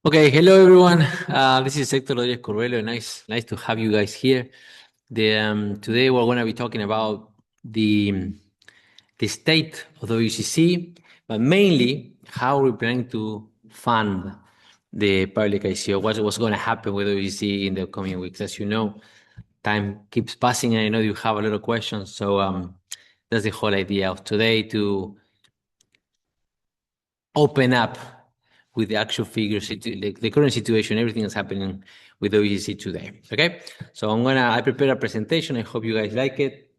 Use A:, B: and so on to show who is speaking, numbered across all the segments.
A: Okay, hello everyone. This is Héctor Rodríguez. Nice to have you guys here. Today we're going to be talking about the state of the WCC, but mainly how we're planning to fund the public ICO. What's going to happen with the WCC in the coming weeks? As you know, time keeps passing, and I know you have a lot of questions. So that's the whole idea of today, to open up with the actual figures, the current situation, everything that's happening with WCC today. Okay, so I prepared a presentation. I hope you guys like it.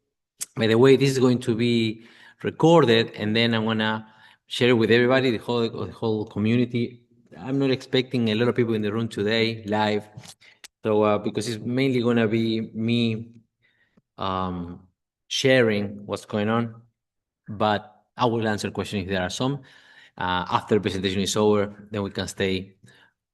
A: By the way, this is going to be recorded, and then I'm gonna share it with everybody, the whole community. I'm not expecting a lot of people in the room today live, so because it's mainly gonna be me sharing what's going on, but I will answer questions if there are some. After the presentation is over, then we can stay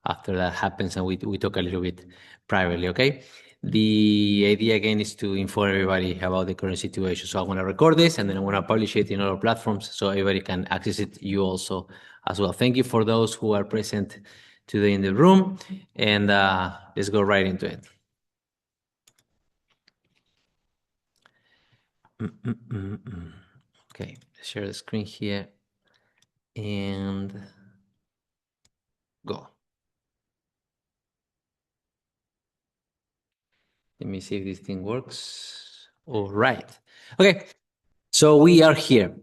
A: after that happens and we talk a little bit privately, okay? The idea again is to inform everybody about the current situation. So I'm gonna record this and then I'm gonna publish it in other platforms so everybody can access it, you also as well. Thank you for those who are present today in the room, and let's go right into it. Okay, share the screen here and go. Let me see if this thing works. All right. Okay, so we are here.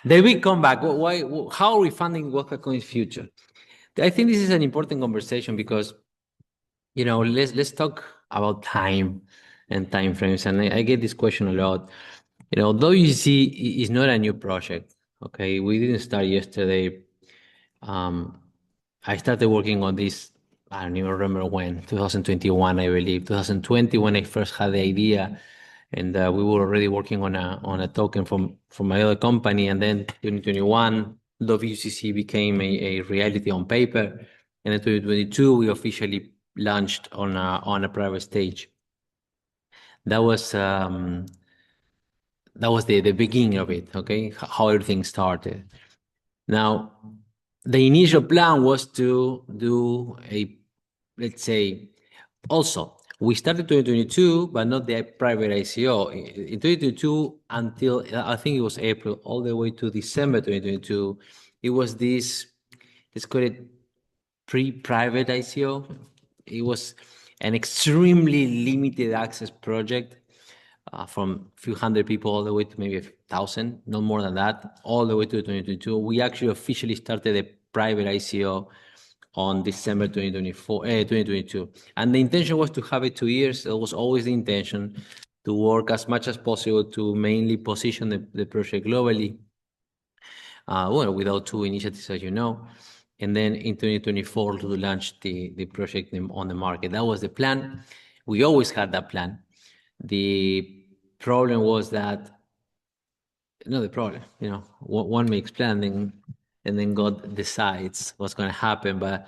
A: The big comeback. Why? How are we funding Coin's future? I think this is an important conversation because, let's talk about time and time frames. And I get this question a lot. Though you see, it's not a new project. Okay, we didn't start yesterday. I started working on this. I don't even remember when, 2021, I believe, 2020, when I first had the idea, and we were already working on a token from my other company, and then 2021, WCC became a reality on paper, and in 2022 we officially launched on a private stage. That was the beginning of it. Okay, how everything started. Now, the initial plan was to do let's say, also, we started 2022, but not the private ICO. In 2022, until I think it was April, all the way to December 2022, it was this, let's call it pre-private ICO. It was an extremely limited access project, from a few hundred people all the way to maybe 1,000, not more than that, all the way to 2022. We actually officially started a private ICO on December 2022. And the intention was to have it 2 years. It was always the intention to work as much as possible to mainly position the project globally, without two initiatives, as you know. And then in 2024 to launch the project on the market. That was the plan. We always had that plan. The problem was that, not the problem, one makes planning and then God decides what's going to happen. But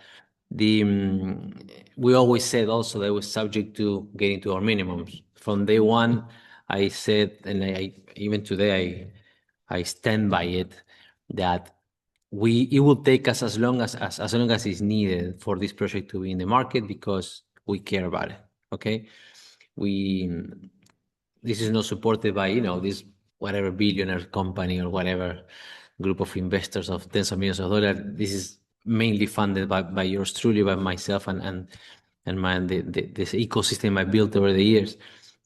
A: we always said also that it was subject to getting to our minimums. From day one, I said, and even today, I stand by it, that it will take us as long as is needed for this project to be in the market, because we care about it. Okay, this is not supported by this whatever billionaire company or whatever group of investors of tens of millions of dollars. This is mainly funded by yours truly, by myself, and this ecosystem I built over the years.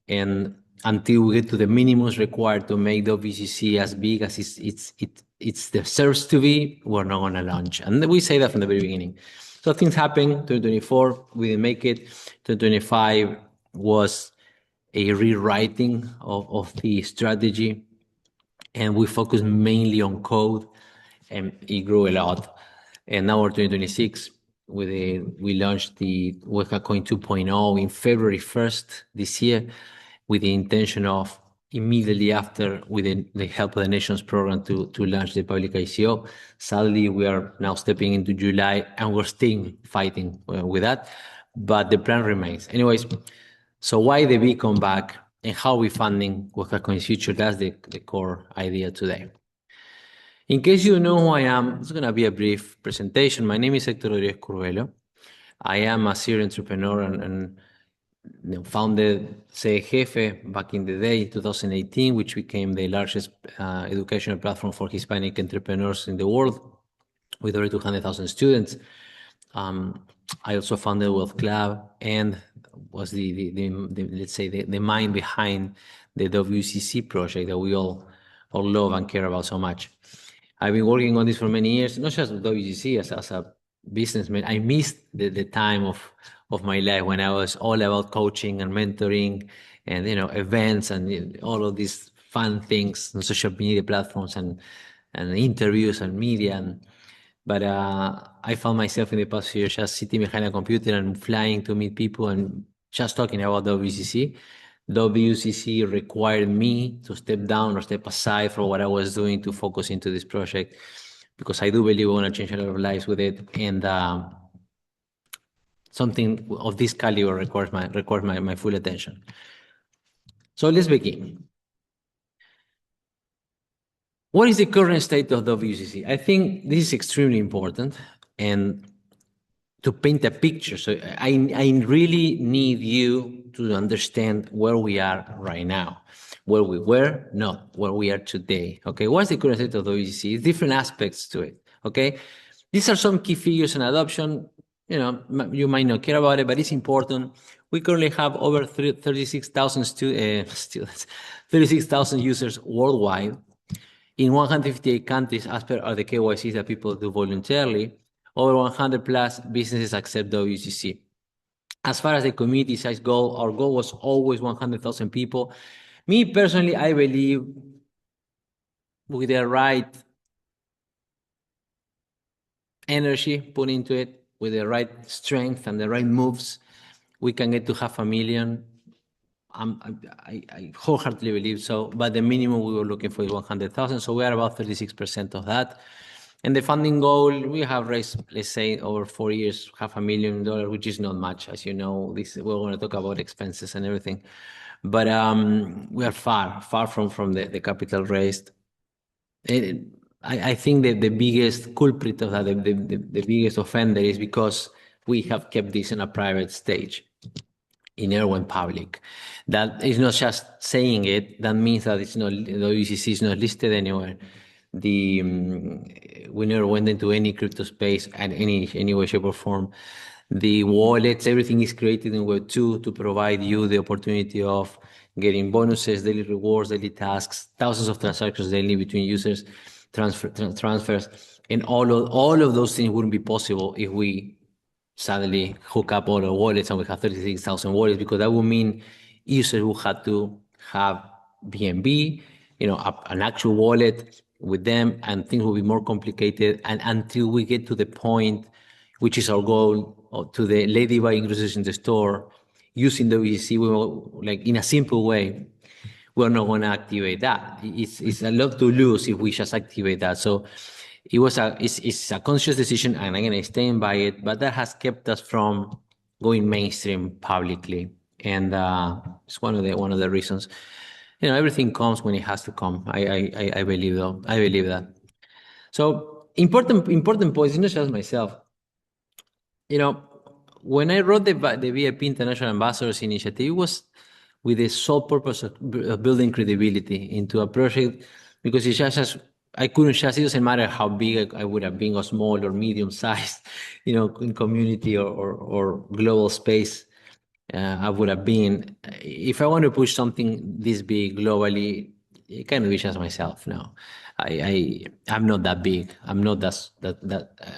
A: And until we get to the minimums required to make the WCC as big as it deserves to be, we're not going to launch. And we say that from the very beginning. So things happened. 2024, we didn't make it. 2025 was a rewriting of the strategy, and we focused mainly on code, and it grew a lot. And now we're 2026, we launched the Coin 2.0 in February 1st this year, with the intention of immediately after, with the help of the Nations Program, to launch the public ICO. Sadly, we are now stepping into July, and we're still fighting with that, but the plan remains. Anyways, so why the big comeback, and how are we funding Coin's future? That's the core idea today. In case you know who I am, it's going to be a brief presentation. My name is Héctor Rodríguez. I am a serial entrepreneur and founded Sé El Jefe back in the day, 2018, which became the largest educational platform for Hispanic entrepreneurs in the world, with over 200,000 students. I also founded Wealth Club and was let's say the mind behind the WCC project that we all love and care about so much. I've been working on this for many years, not just with WCC as a businessman. I missed the time of my life when I was all about coaching and mentoring and events and all of these fun things on social media platforms and interviews and media but I found myself in the past few years just sitting behind a computer and flying to meet people and just talking about WCC. WCC required me to step down or step aside from what I was doing to focus into this project because I do believe we want to change a lot of lives with it. And something of this caliber requires my full attention. So let's begin. What is the current state of WCC? I think this is extremely important and to paint a picture. So I really need you to understand where we are right now, where we were, not where we are today. Okay, what's the current state of WCC? Different aspects to it. Okay, these are some key figures in adoption. You might not care about it, but it's important. We currently have over 36,000 students, 36,000 users worldwide in 158 countries as per the KYCs that people do voluntarily. Over 100 plus businesses accept WCC. As far as the community size goal, our goal was always 100,000 people. Me personally, I believe with the right energy put into it, with the right strength and the right moves, we can get to 500,000. I wholeheartedly believe so, but the minimum we were looking for is 100,000. So we are about 36% of that. And the funding goal, we have raised, let's say, over 4 years, $500,000, which is not much. As you know, we're going to talk about expenses and everything. But we are far from the capital raised. I think that the biggest culprit of that, the biggest offender is because we have kept this in a private stage in Erwin public. That is not just saying it, that means that it's not, the WCC is not listed anywhere. We never went into any crypto space at any way, shape, or form. The wallets, everything is created in Web2 to provide you the opportunity of getting bonuses, daily rewards, daily tasks, thousands of transactions daily between users, transfers, and all of those things wouldn't be possible if we suddenly hook up all the wallets and we have 36,000 wallets, because that would mean users will have to have BNB, an actual wallet with them, and things will be more complicated. And until we get to the point, which is our goal, to the lady buying groceries in the store, using the WCC, we will, like in a simple way, we're not going to activate that. It's a lot to lose if we just activate that. So it's a conscious decision, and I'm going to stand by it. But that has kept us from going mainstream publicly, and it's one of the reasons. Everything comes when it has to come. I believe though. I believe that. So important points. Not just myself. When I wrote the VIP International Ambassadors Initiative, it was with the sole purpose of building credibility into a project, because it's just I couldn't just, it doesn't matter how big I would have been, or small or medium sized, in community or global space. I would have been, if I want to push something this big globally, it cannot be just myself. No, I'm not that big. I'm not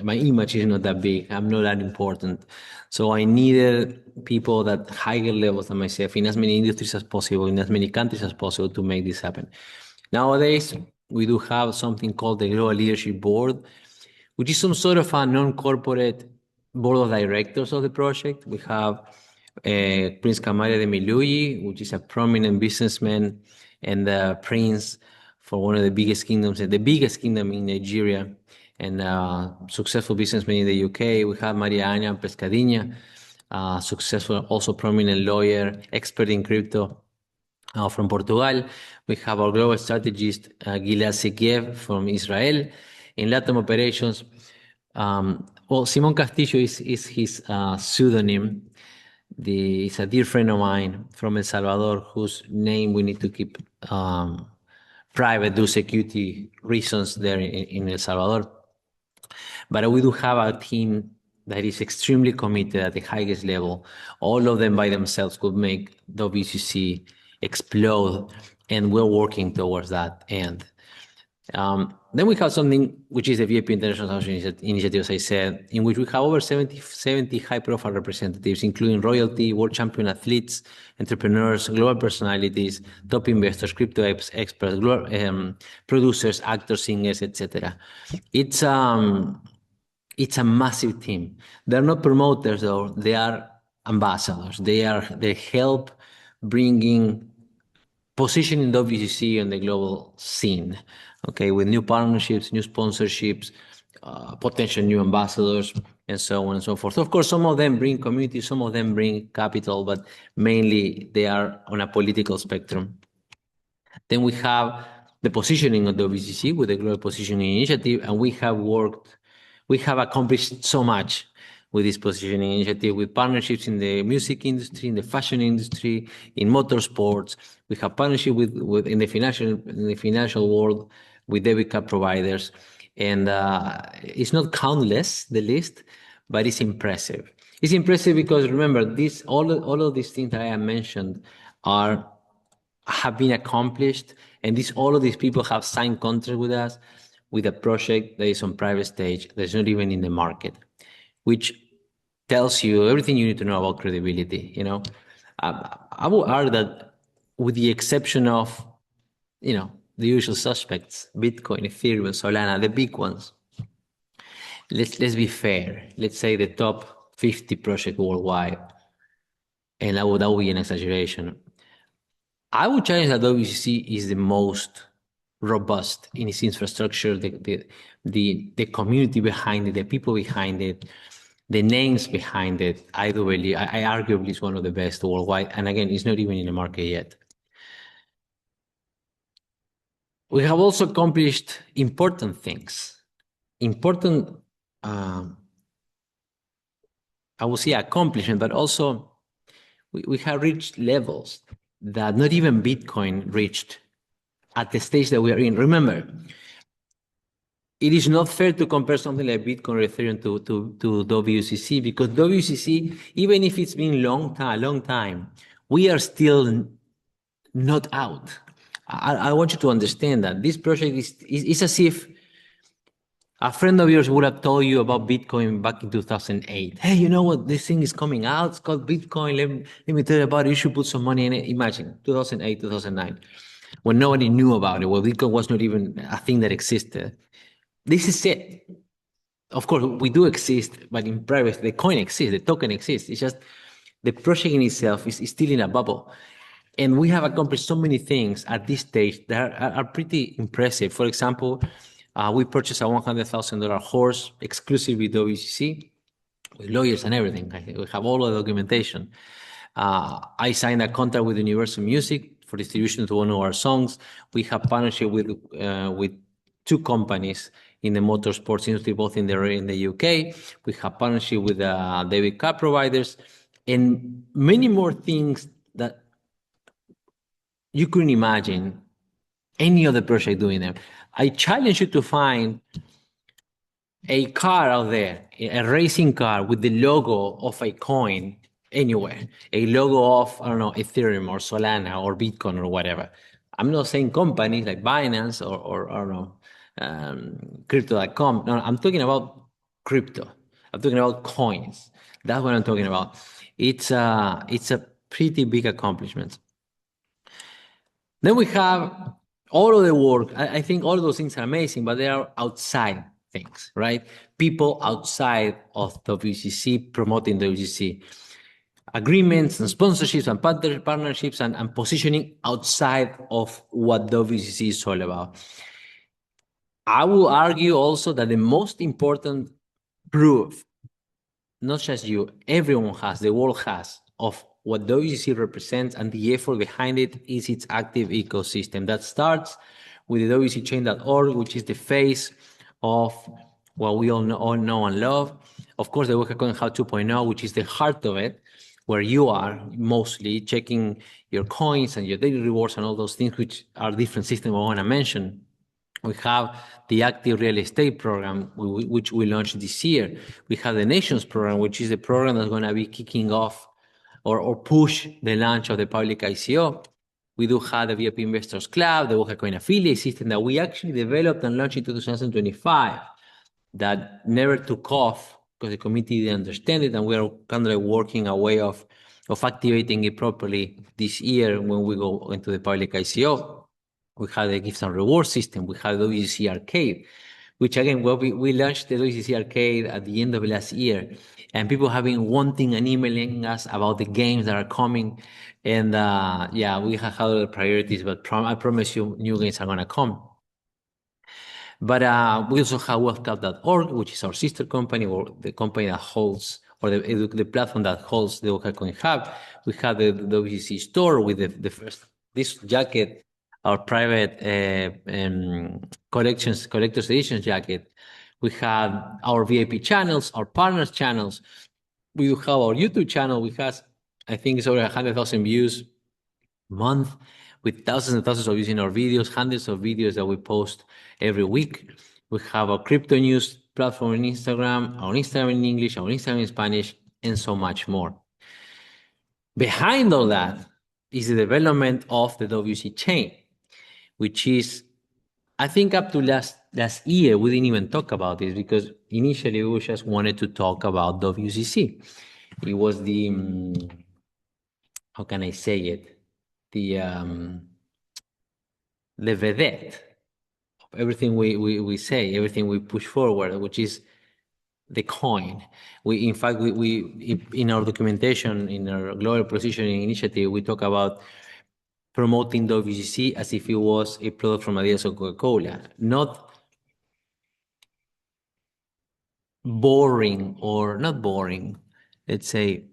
A: my image is not that big. I'm not that important. So I needed people that higher levels than myself in as many industries as possible, in as many countries as possible, to make this happen. Nowadays, we do have something called the Global Leadership Board, which is some sort of a non-corporate board of directors of the project. We have Prince Kamari de Miluyi, which is a prominent businessman and the prince for one of the biggest kingdoms, the biggest kingdom in Nigeria, and successful businessman in the UK. We have Maria Ana Pescadinha, successful, also prominent lawyer, expert in crypto. from Portugal. We have our global strategist, Gilad Sekiev from Israel. In Latin operations, well, Simon Castillo is his pseudonym. He's a dear friend of mine from El Salvador, whose name we need to keep private due security reasons there in El Salvador. But we do have a team that is extremely committed at the highest level. All of them by themselves could make WCC explode, and we're working towards that end. Then we have something which is the VIP International Initiative, as I said, in which we have over 70 high-profile representatives, including royalty, world champion athletes, entrepreneurs, global personalities, top investors, crypto experts, producers, actors, singers, etc. It's a massive team. They're not promoters, though. They are ambassadors. They help bringing positioning WCC on the global scene, okay, with new partnerships, new sponsorships, potential new ambassadors, and so on and so forth. Of course, some of them bring community, some of them bring capital, but mainly they are on a political spectrum. Then we have the positioning of WCC with the Global Positioning Initiative, and we have accomplished so much with this positioning initiative, with partnerships in the music industry, in the fashion industry, in motorsports. We have partnership with in the financial world with debit card providers, and it's not countless, the list, but it's impressive. It's impressive because remember, all of these things that I have mentioned have been accomplished, and all of these people have signed contracts with us with a project that is on private stage, that's not even in the market, which tells you everything you need to know about credibility. I would argue that, with the exception of the usual suspects, Bitcoin, Ethereum, Solana, the big ones. Let's be fair. Let's say the top 50 projects worldwide, and that would be an exaggeration. I would challenge that WCC is the most robust in its infrastructure, the community behind it, the people behind it, the names behind it. I do believe, I arguably is one of the best worldwide. And again, it's not even in the market yet. We have also accomplished important things, I would say accomplishment, but also we have reached levels that not even Bitcoin reached at the stage that we are in. Remember, it is not fair to compare something like Bitcoin or Ethereum to WCC, because WCC, even if it's been a long time, we are still not out. I want you to understand that this project is as if a friend of yours would have told you about Bitcoin back in 2008. Hey, you know what? This thing is coming out. It's called Bitcoin. Let me tell you about it. You should put some money in it. Imagine 2008, 2009, when nobody knew about it, when Bitcoin was not even a thing that existed. This is it. Of course, we do exist, but in private, the coin exists, the token exists. It's just the project in itself is still in a bubble. And we have accomplished so many things at this stage that are pretty impressive. For example, we purchased a $100,000 horse exclusively WCC with lawyers and everything. We have all the documentation. I signed a contract with Universal Music for distribution to one of our songs. We have partnership with two companies in the motorsports industry, both in the UK. We have partnership with debit card providers, and many more things that you couldn't imagine any other project doing them. I challenge you to find a car out there, a racing car with the logo of a coin anywhere, a logo of, I don't know, Ethereum or Solana or Bitcoin or whatever. I'm not saying companies like Binance or I don't know, crypto.com. No, I'm talking about crypto. I'm talking about coins. That's what I'm talking about. It's a pretty big accomplishment. Then we have all of the work. I think all of those things are amazing, but they are outside things, right? People outside of WCC promoting WCC. Agreements and sponsorships and partnerships and positioning outside of what WCC is all about. I will argue also that the most important proof, not just you, everyone has, the world has, of what WCC represents and the effort behind it is its active ecosystem. That starts with the WCChain.org, which is the face of what we all know and love. Of course, the WCCoin Hub 2.0, which is the heart of it, where you are mostly checking your coins and your daily rewards and all those things, which are different systems I want to mention. We have the active real estate program, which we launched this year. We have the Nations program, which is the program that's going to be kicking off or push the launch of the public ICO. We do have the VIP Investors Club, the WCCoin affiliate system that we actually developed and launched in 2025 that never took off because the committee didn't understand it, and we are kind of working a way of activating it properly this year when we go into the public ICO. We have the gifts and reward system. We have the WCC Arcade, which again, well, we launched the WCC Arcade at the end of last year, and people have been wanting and emailing us about the games that are coming. And yeah, we have other priorities, but I promise you, new games are going to come. But we also have wealthclub.org, which is our sister company, or the company that holds, or the platform that holds the WCCoin Hub. We have the WCC store with the first, this jacket, our private collector's edition jacket. We have our VIP channels, our partners channels. We have our YouTube channel. We have, I think it's over 100,000 views a month, with thousands and thousands of views in our videos, hundreds of videos that we post every week. We have a crypto news platform on Instagram, our Instagram in English, our Instagram in Spanish, and so much more. Behind all that is the development of the WC chain, which is, I think up to last year, we didn't even talk about this because initially we just wanted to talk about WCC. It was the, how can I say it? The vedette of everything we say, everything we push forward, which is the coin. In fact, we in our documentation, in our global positioning initiative, we talk about promoting WCC as if it was a product from Adidas or Coca-Cola, not boring, or not boring, let's say,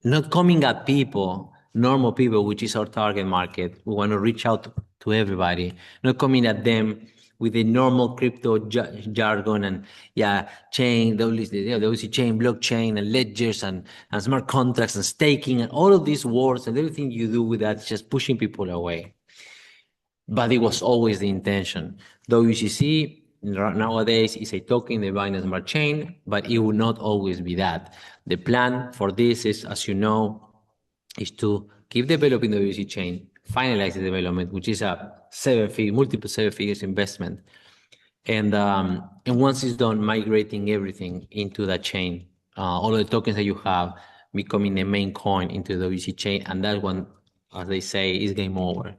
A: not coming at people, normal people, which is our target market. We want to reach out to everybody, not coming at them with the normal crypto jargon and chain, WC chain, blockchain, and ledgers and smart contracts and staking and all of these words and everything you do with that is just pushing people away. But it was always the intention. WCC nowadays is a token, the Binance Smart Chain, but it will not always be that. The plan for this is, as you know, is to keep developing the WCC chain, finalize the development, which is a multiple seven figures investment. And once it's done, migrating everything into that chain, all the tokens that you have becoming the main coin into the WCC chain, and that one, as they say, is game over.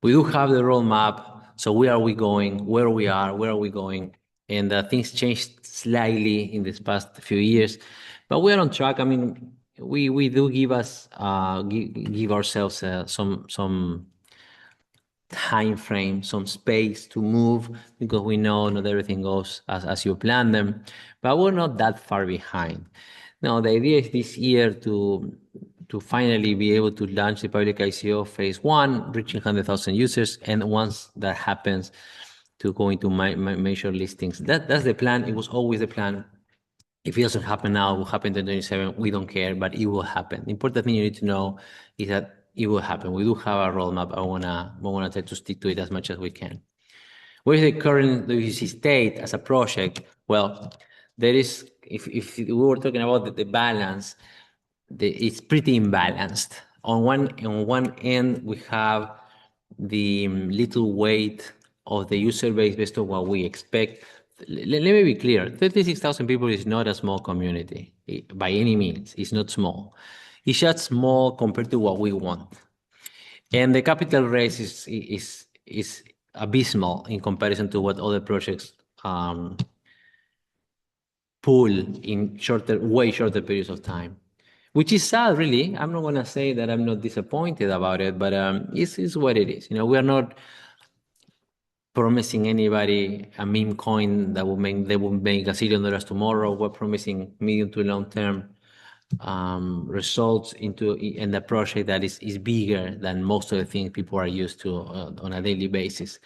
A: We do have the roadmap. So where are we going? Where we are? Where are we going? And things changed slightly in this past few years, but we are on track. I mean, we do give ourselves some time frame, some space to move, because we know not everything goes as you plan them, but we're not that far behind. Now, the idea is this year to finally be able to launch the public ICO phase 1, reaching 100,000 users, and once that happens, to go into major listings. That's the plan. It was always the plan. If it doesn't happen now, it will happen in 2027. We don't care, but it will happen. The important thing you need to know is that it will happen. We do have a roadmap. I wanna try to stick to it as much as we can. What is the current WCC state as a project? Well, there is, if we were talking about the balance, it's pretty imbalanced. On one end, we have the little weight of the user base based on what we expect. Let me be clear, 36,000 people is not a small community by any means. It's not small. It's just small compared to what we want. And the capital raise is abysmal in comparison to what other projects pull in way shorter periods of time, which is sad, really. I'm not going to say that I'm not disappointed about it, but it's what it is. We are not promising anybody a meme coin that will make $1 zillion tomorrow. We're promising medium to long term results in the project that is bigger than most of the things people are used to on a daily basis.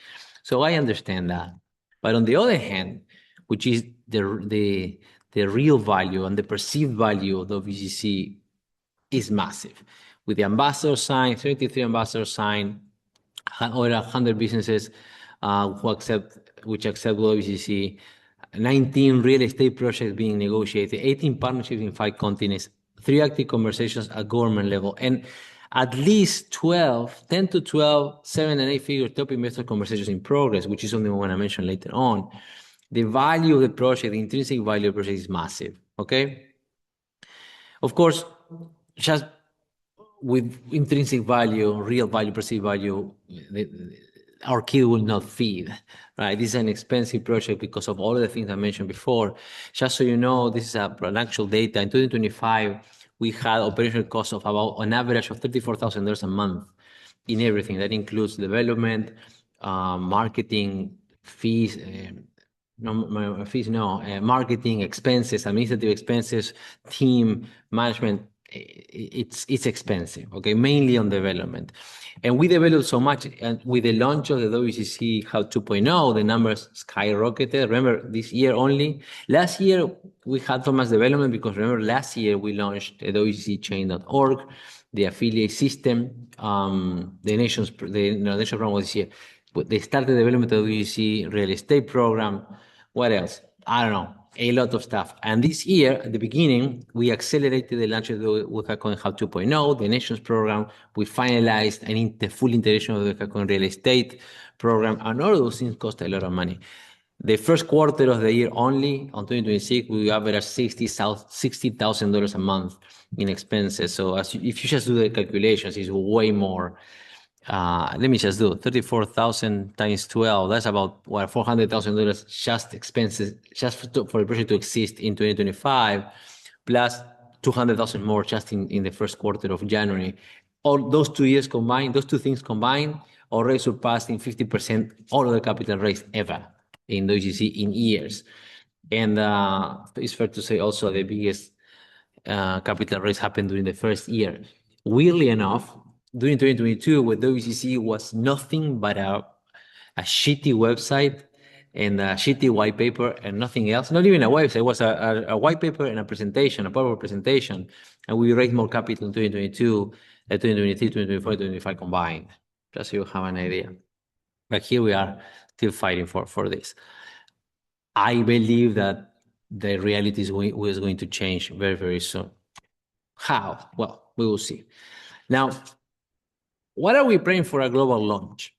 A: So I understand that. But on the other hand, which is the real value and the perceived value of the WCC is massive. With the ambassador sign, 33 ambassadors sign, over 100 businesses which accept WCC, 19 real estate projects being negotiated, 18 partnerships in 5 continents, 3 active conversations at government level, and at least 10 to 12, 7 and 8 figure top investor conversations in progress, which is something we want to mention later on. The value of the project, the intrinsic value of the project is massive, okay? Of course, just with intrinsic value, real value, perceived value, our kid will not feed, right? This is an expensive project because of all of the things I mentioned before. Just so you know, this is an actual data. In 2025, we had operational costs of about an average of $34,000 a month in everything. That includes development, marketing, fees, marketing expenses, administrative expenses, team management. It's expensive, okay, mainly on development. And we developed so much, and with the launch of the WCC Hub 2.0, the numbers skyrocketed. Remember, this year only. Last year, we had so much development because remember, last year we launched the WCCchain.org, the affiliate system, the national program was this year. But they started the development of the WCC real estate program. What else? I don't know. A lot of stuff. And this year, at the beginning, we accelerated the launch of the WCACoin Hub 2.0, the nations program. We finalized the full integration of the WCACoin real estate program. And all of those things cost a lot of money. The first quarter of the year only, on 2026, we averaged $60,000 a month in expenses. So if you just do the calculations, it's way more. Let me just do 34,000 times 12. That's about what, $400,000 just expenses just for the project to exist in 2025, plus 200,000 more just in the first quarter of January. All those 2 years combined, those two things combined, already surpassed in 50% all of the capital raised ever in the WCC in years. And it's fair to say also the biggest capital raise happened during the first year. Weirdly enough, during 2022, with WCC was nothing but a shitty website and a shitty white paper and nothing else. Not even a website, it was a white paper and a presentation, a PowerPoint presentation. And we raised more capital in 2022, 2023, 2024, 2025 combined, just so you have an idea. But here we are still fighting for this. I believe that the reality is going to change very, very soon. How? Well, we will see. Now, what are we praying for a global launch?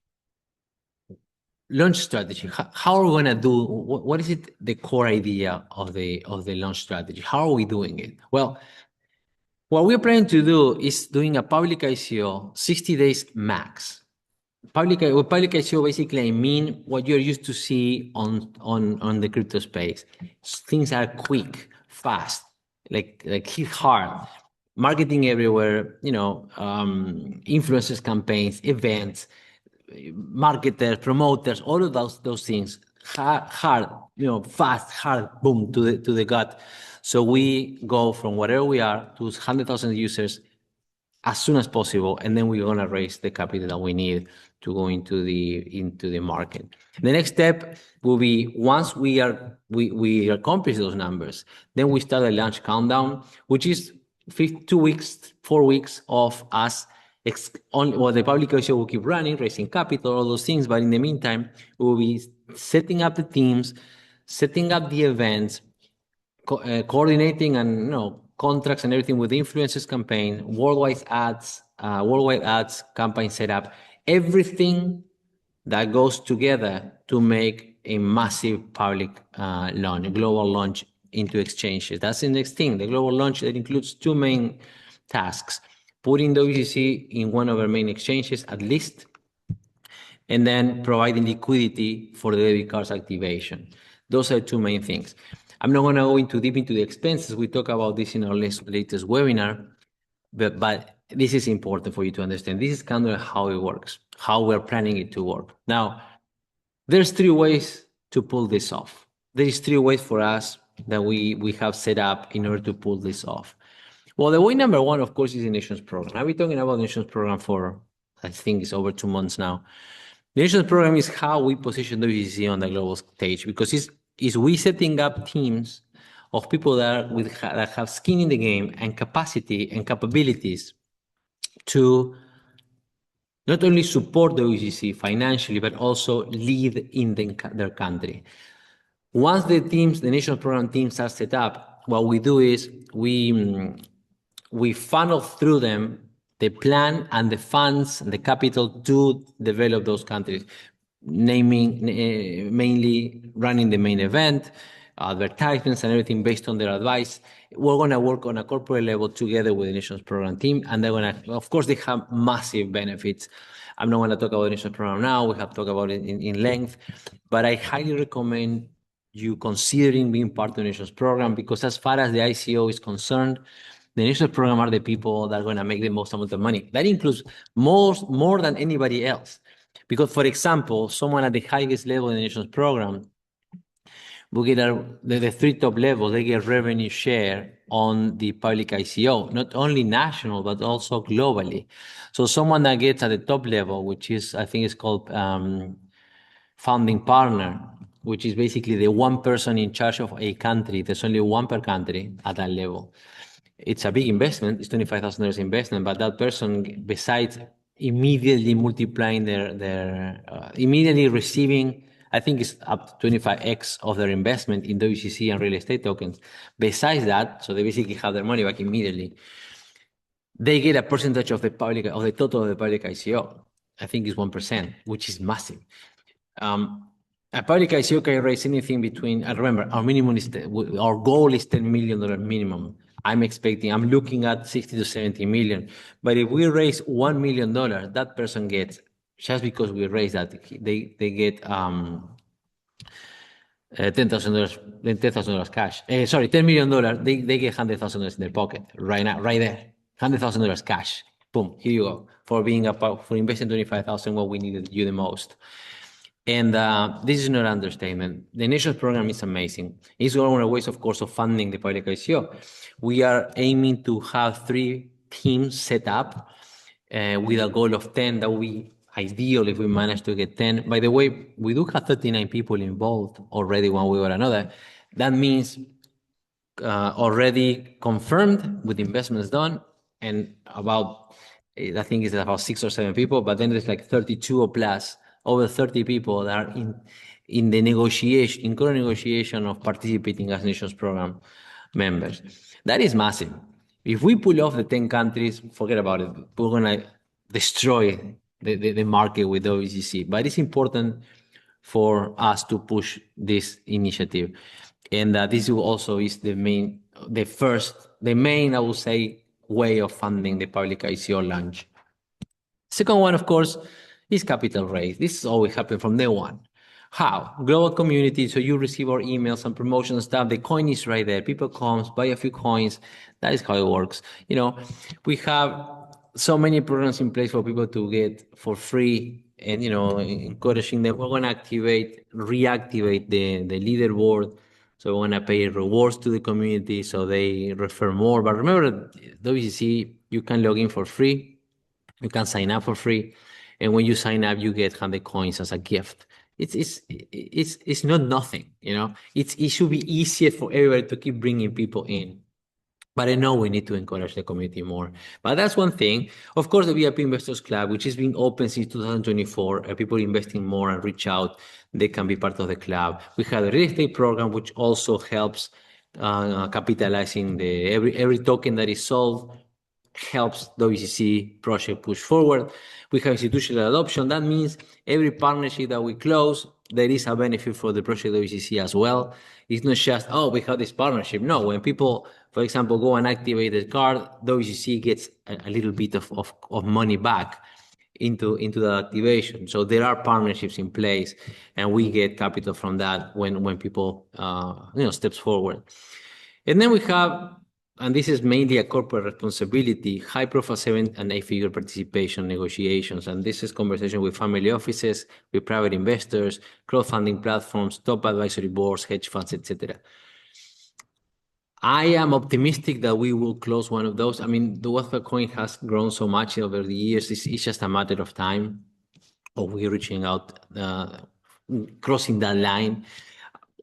A: Launch strategy. How are we going to do? What is it? The core idea of the launch strategy. How are we doing it? Well, what we're planning to do is doing a public ICO 60 days max. Public ICO basically I mean what you're used to see on the crypto space. Things are quick, fast, like hit hard, marketing everywhere. Influencers campaigns, events, marketers, promoters, all of those things. Hard, fast, hard, boom to the gut. So we go from whatever we are to 100,000 users as soon as possible, and then we're gonna raise the capital that we need to go into the market. The next step will be once we accomplish those numbers, then we start a launch countdown, which is 2 weeks, 4 weeks of us. The public ICO will keep running, raising capital, all those things. But in the meantime, we will be setting up the teams, setting up the events, coordinating and contracts and everything with the influencers campaign, worldwide ads campaign setup, everything that goes together to make a massive public launch, a global launch into exchanges. That's the next thing. The global launch that includes 2 main tasks: putting the WCC in one of our main exchanges at least, and then providing liquidity for the debit cards activation. Those are 2 main things. I'm not going to go deep into the expenses. We talk about this in our latest webinar, but this is important for you to understand. This is kind of how it works, how we're planning it to work. Now, there's 3 ways to pull this off. There's 3 ways for us that we have set up in order to pull this off. Well, the way number one, of course, is the Nations Program. I've been talking about the Nations Program for, I think it's over 2 months now. The Nations Program is how we position WCC on the global stage, because it's we setting up teams of people that have skin in the game and capacity and capabilities to not only support the WCC financially, but also lead in their country. Once the national program teams are set up, what we do is we funnel through them the plan and the funds and the capital to develop those countries, mainly running the main event, advertisements and everything based on their advice. We're going to work on a corporate level together with the nations program team, and they're going to, of course, they have massive benefits. I'm not going to talk about the nations program now. We have talked about it in length, but I highly recommend you considering being part of the nations program, because as far as the ICO is concerned, the national program are the people that are going to make the most amount of money. That includes more than anybody else. Because, for example, someone at the highest level in the nations program will get the three top levels, they get revenue share on the public ICO, not only national, but also globally. So someone that gets at the top level, which is, I think it's called founding partner, which is basically the one person in charge of a country. There's only one per country at that level. It's a big investment. It's $25,000 investment, but that person, besides immediately multiplying immediately receiving, I think it's up to 25x of their investment in WCC and real estate tokens. Besides that, so they basically have their money back immediately. They get a percentage of the total of the public ICO. I think it's 1%, which is massive. A public ICO can raise anything between, remember, our goal is $10 million minimum. I'm looking at 60 to 70 million. But if we raise $1 million, that person gets, just because we raise that, they get $10,000 cash. Sorry, $10 million, they get $100,000 in their pocket right now, right there. $100,000 cash. Boom, here you go. For investing 25,000, what we needed you the most. And this is not an understatement. The nations program is amazing. It's one of the ways, of course, of funding the public ICO. We are aiming to have 3 teams set up with a goal of 10. That would be ideal if we manage to get 10. By the way, we do have 39 people involved already, one way or another. That means already confirmed with investments done, and I think it's about 6 or 7 people, but then there's like 32 or plus, over 30 people that are in current negotiation of participating as nations program members. That is massive. If we pull off the 10 countries, forget about it. We're going to destroy the market with WCC. But it's important for us to push this initiative. And this also is the main, I would say, way of funding the public ICO launch. Second one, of course, is capital raise. This has always happened from day one. How? Global community, so you receive our emails and promotion stuff. The coin is right there. People come, buy a few coins. That is how it works. We have so many programs in place for people to get for free, and encouraging them. We're going to reactivate the leaderboard. So we're going to pay rewards to the community so they refer more. But remember, WCC, you can log in for free. You can sign up for free. And when you sign up, you get 100 coins as a gift. It's not nothing, It should be easier for everybody to keep bringing people in. But I know we need to encourage the community more. But that's one thing. Of course, the VIP Investors Club, which has been open since 2024, people investing more and reach out, they can be part of the club. We have a real estate program, which also helps capitalizing every token that is sold helps the WCC project push forward. We have institutional adoption. That means every partnership that we close, there is a benefit for the project WCC as well. It's not just, we have this partnership. No, when people, for example, go and activate the card, WCC gets a little bit of money back into the activation. So there are partnerships in place, and we get capital from that when people steps forward. And then we have, and this is mainly a corporate responsibility, high-profile 7- and 8-figure participation negotiations. And this is conversation with family offices, with private investors, crowdfunding platforms, top advisory boards, hedge funds, etc. I am optimistic that we will close one of those. I mean, the Wattpad coin has grown so much over the years. It's just a matter of time of we reaching out, crossing that line.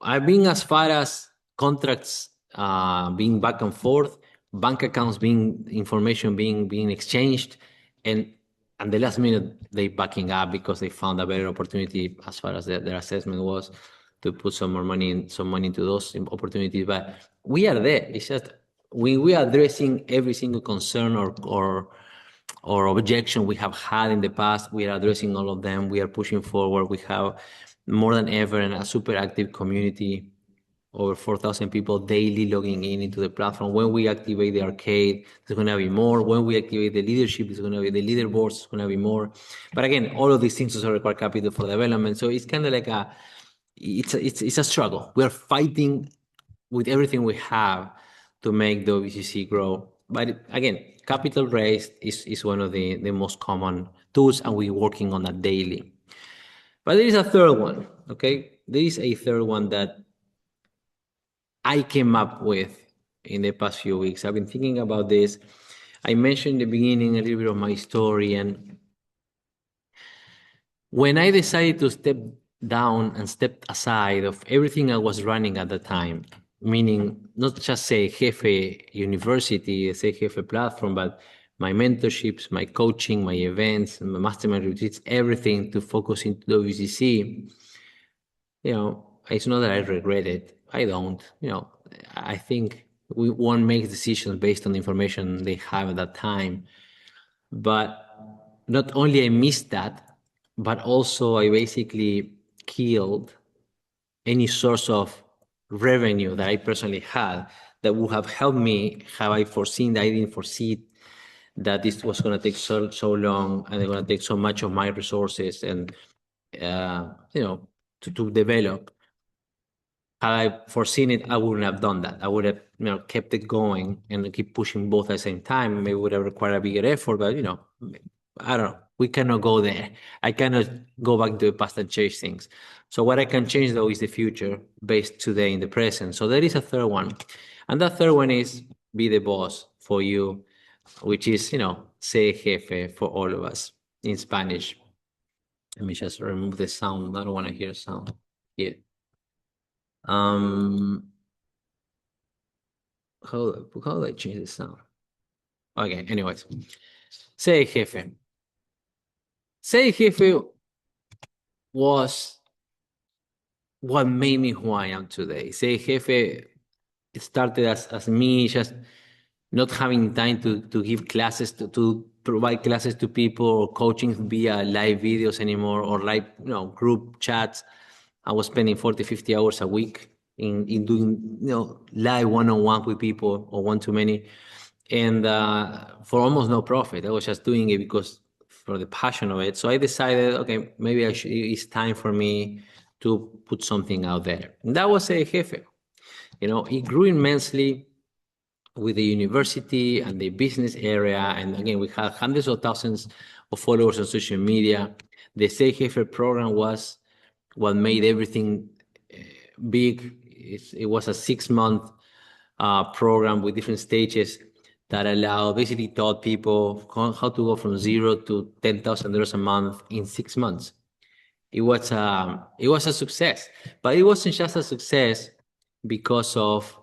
A: I've been as far as contracts being back and forth, bank accounts being information being exchanged, and the last minute they backing up because they found a better opportunity as far as their assessment was to put some more money into those opportunities. But we are there. It's just we are addressing every single concern or objection we have had in the past. We are addressing all of them. We are pushing forward. We have more than ever a super active community, over 4,000 people daily logging in into the platform. When we activate the arcade, there's going to be more. When we activate the leadership, it's going to be the leaderboards, it's going to be more. But again, all of these things also require capital for development. So it's kind of like it's a struggle. We are fighting with everything we have to make the WCC grow. But again, capital raised is one of the most common tools, and we're working on that daily. But there is a third one, okay? There is a third one that I came up with in the past few weeks. I've been thinking about this. I mentioned in the beginning a little bit of my story, and when I decided to step down and step aside of everything I was running at the time, meaning not just Sé El Jefe University, Sé El Jefe platform, but my mentorships, my coaching, my events, my mastermind retreats, everything to focus into WCC, it's not that I regret it. I don't. I think one makes decisions based on the information they have at that time. But not only I missed that, but also I basically killed any source of revenue that I personally had that would have helped me had I foreseen that I didn't foresee that this was going to take so long and it's going to take so much of my resources and to develop. Had I foreseen it, I wouldn't have done that. I would have, kept it going and keep pushing both at the same time. Maybe would have required a bigger effort, but I don't know. We cannot go there. I cannot go back to the past and change things. So what I can change though is the future based today in the present. So there is a third one. And that third one is be the boss for you, which is, Sé El Jefe for all of us in Spanish. Let me just remove the sound. I don't want to hear sound here. How do I change the sound? Okay, anyways. Sé El Jefe. Sé El Jefe was what made me who I am today. Sé El Jefe started as me just not having time to give classes, to provide classes to people or coaching via live videos anymore or live group chats. I was spending 40, 50 hours a week in doing live one-on-one with people or one-to-many, and for almost no profit. I was just doing it because for the passion of it. So I decided, okay, maybe it's time for me to put something out there. And that was a jefe. It grew immensely with the university and the business area. And again, we had hundreds of thousands of followers on social media. The Sé El Jefe program was what made everything big. It was a 6-month program with different stages that basically taught people how to go from zero to $10,000 a month in 6 months. It was a success, but it wasn't just a success because of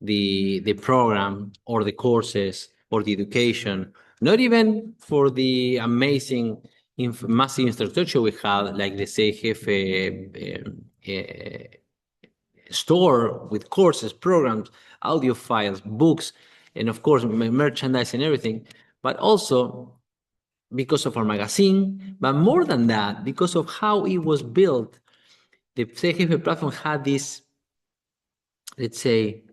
A: the program or the courses or the education, not even for the amazing massive infrastructure we had, like the Sé El Jefe store with courses, programs, audio files, books, and of course merchandise and everything, but also because of our magazine, but more than that, because of how it was built. The Sé El Jefe platform had this, let's say,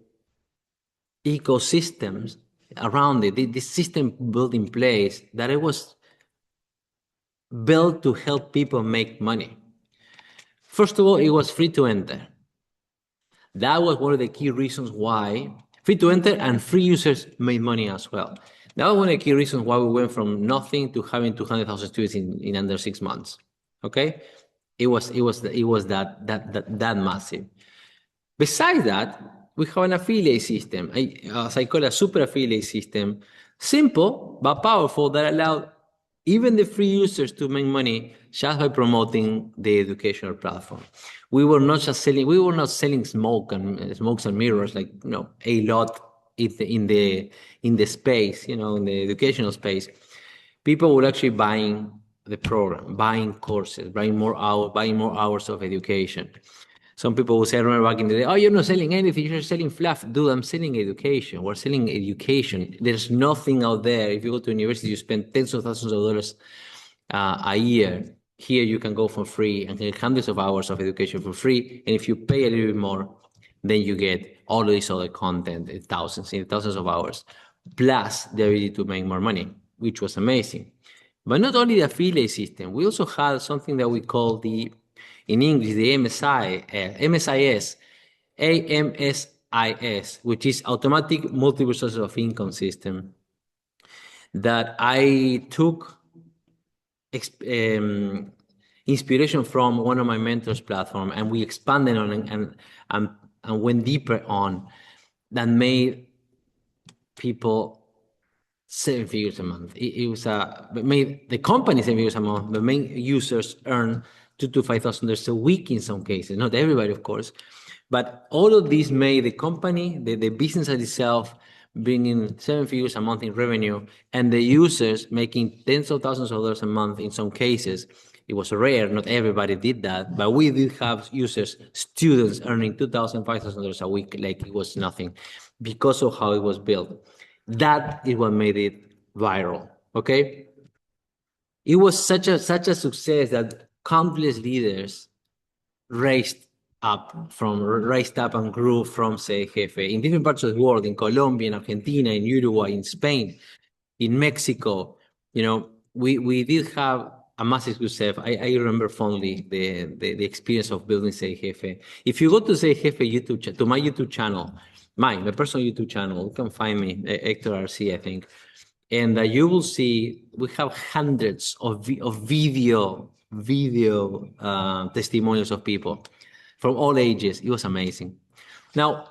A: ecosystems around it, this system built in place that it was built to help people make money. First of all, it was free to enter. That was one of the key reasons why free to enter and free users made money as well. That was one of the key reasons why we went from nothing to having 200,000 students in under 6 months. Okay, it was that massive. Besides that, we have an affiliate system, as I call a super affiliate system, simple but powerful, that allowed even the free users to make money just by promoting the educational platform. We were not selling smokes and mirrors, like, a lot in the space, in the educational space. People were actually buying the program, buying courses, buying more hours of education. Some people will say, I remember back in the day, oh, you're not selling anything, you're selling fluff. Dude, I'm selling education. We're selling education. There's nothing out there. If you go to university, you spend tens of thousands of dollars a year. Here you can go for free and get hundreds of hours of education for free. And if you pay a little bit more, then you get all this other content, thousands of hours, plus the ability to make more money, which was amazing. But not only the affiliate system, we also had something that we call in English, the MSIS, AMSIS, which is Automatic Multiple Sources of Income System, that I took inspiration from one of my mentors' platform, and we expanded on it and went deeper on, that made people 7 figures a month. It was made the company 7 figures a month. The main users earn $2,000 to $5,000 a week in some cases. Not everybody, of course, but all of these made the company, the business itself, bringing 7 figures a month in revenue, and the users making tens of thousands of dollars a month in some cases. It was rare, not everybody did that, but we did have users, students earning $2,000, $5,000 a week, like it was nothing, because of how it was built. That is what made it viral, okay? It was such a success that countless leaders raised up and grew from Sé El Jefe in different parts of the world, in Colombia, in Argentina, in Uruguay, in Spain, in Mexico. We did have a massive success. I remember fondly the experience of building Sé El Jefe. If you go to Sé El Jefe to my YouTube channel, my personal YouTube channel, you can find me, Héctor RC, I think. And you will see we have hundreds of video testimonials of people from all ages. It was amazing. Now,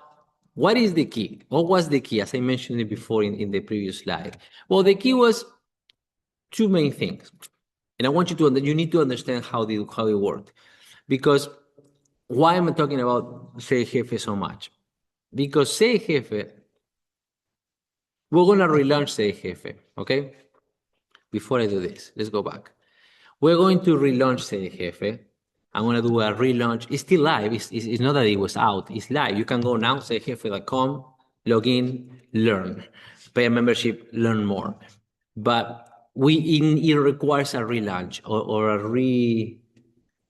A: what is the key? What was the key? As I mentioned it before in the previous slide. Well, the key was two main things. And I want you need to understand how it worked. Because why am I talking about Sé El Jefe so much? Because Sé El Jefe, we're going to relaunch Sé El Jefe, okay? Before I do this, let's go back. We're going to relaunch Sé El Jefe. I'm going to do a relaunch. It's still live. It's not that it was out. It's live. You can go now, seeljefe.com, log in, learn. Pay a membership, learn more. But it requires a relaunch or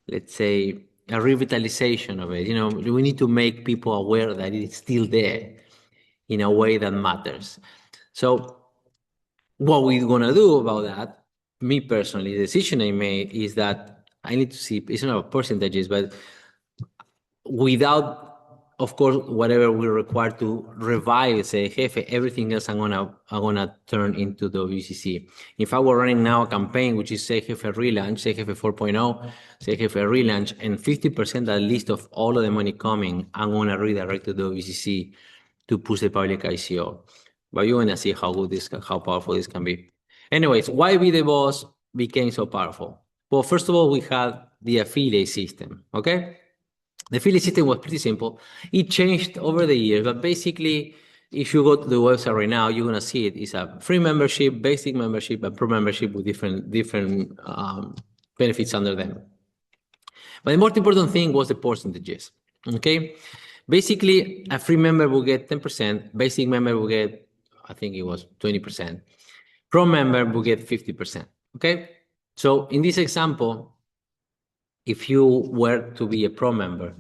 A: let's say, a revitalization of it. We need to make people aware that it's still there in a way that matters. So what we're going to do about that, me personally, the decision I made is that I need to see, it's not about percentages, but without, of course, whatever we're required to revise, Sé El Jefe, everything else I'm gonna turn into the WCC. If I were running now a campaign, which is Sé El Jefe Relaunch, Sé El Jefe 4.0, Sé El Jefe Relaunch, and 50% at least of all of the money coming, I'm gonna redirect to the WCC to push the public ICO. But you're gonna see how powerful this can be. Anyways, why Be the Boss became so powerful? Well, first of all, we had the affiliate system, okay? The affiliate system was pretty simple. It changed over the years, but basically, if you go to the website right now, you're gonna see it. It's a free membership, basic membership, and pro membership with different benefits under them. But the most important thing was the percentages, okay? Basically, a free member will get 10%, basic member will get, I think it was 20%. Pro member will get 50%, okay? So in this example, if you were to be a pro member,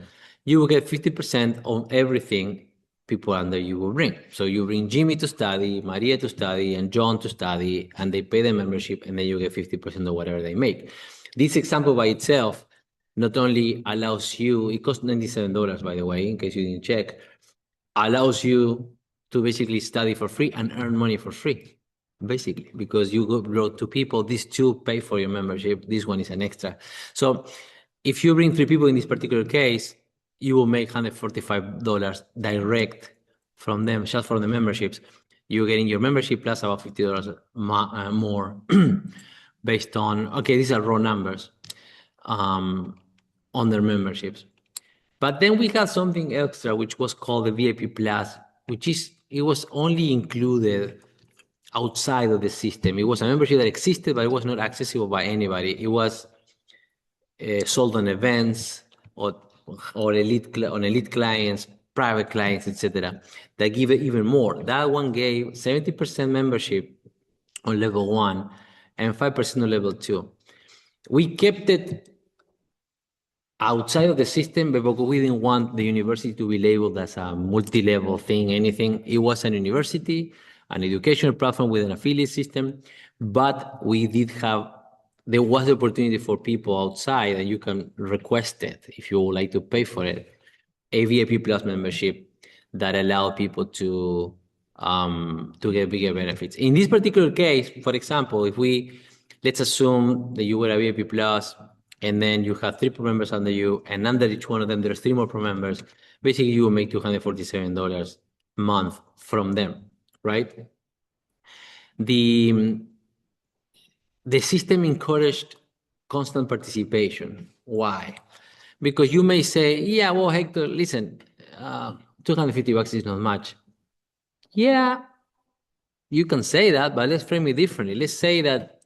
A: you will get 50% on everything people under you will bring. So you bring Jimmy to study, Maria to study, and John to study, and they pay the membership, and then you get 50% of whatever they make. This example by itself not only allows you, it costs $97, by the way, in case you didn't check, allows you to basically study for free and earn money for free, basically, because you go to people, these two pay for your membership, this one is an extra. So if you bring 3 people in this particular case, you will make $145 direct from them, just from the memberships. You're getting your membership plus about $50 more based on, okay, these are raw numbers on their memberships. But then we had something extra, which was called the VIP Plus, it was only included outside of the system. It was a membership that existed, but it was not accessible by anybody. It was sold on events or on elite clients, private clients, etc. That give it even more. That one gave 70% membership on level 1 and 5% on level 2. We kept it outside of the system, but because we didn't want the university to be labeled as a multi-level thing, anything. It was an university, an educational platform with an affiliate system, but there was the opportunity for people outside, and you can request it if you would like to pay for it, a VIP Plus membership that allow people to get bigger benefits. In this particular case, for example, let's assume that you were a VIP Plus, and then you have 3 pro members under you, and under each one of them, there's 3 more pro members. Basically, you will make $247 a month from them, right? The system encouraged constant participation. Why? Because you may say, yeah, well, Hector, listen, $250 is not much. Yeah, you can say that, but let's frame it differently. Let's say that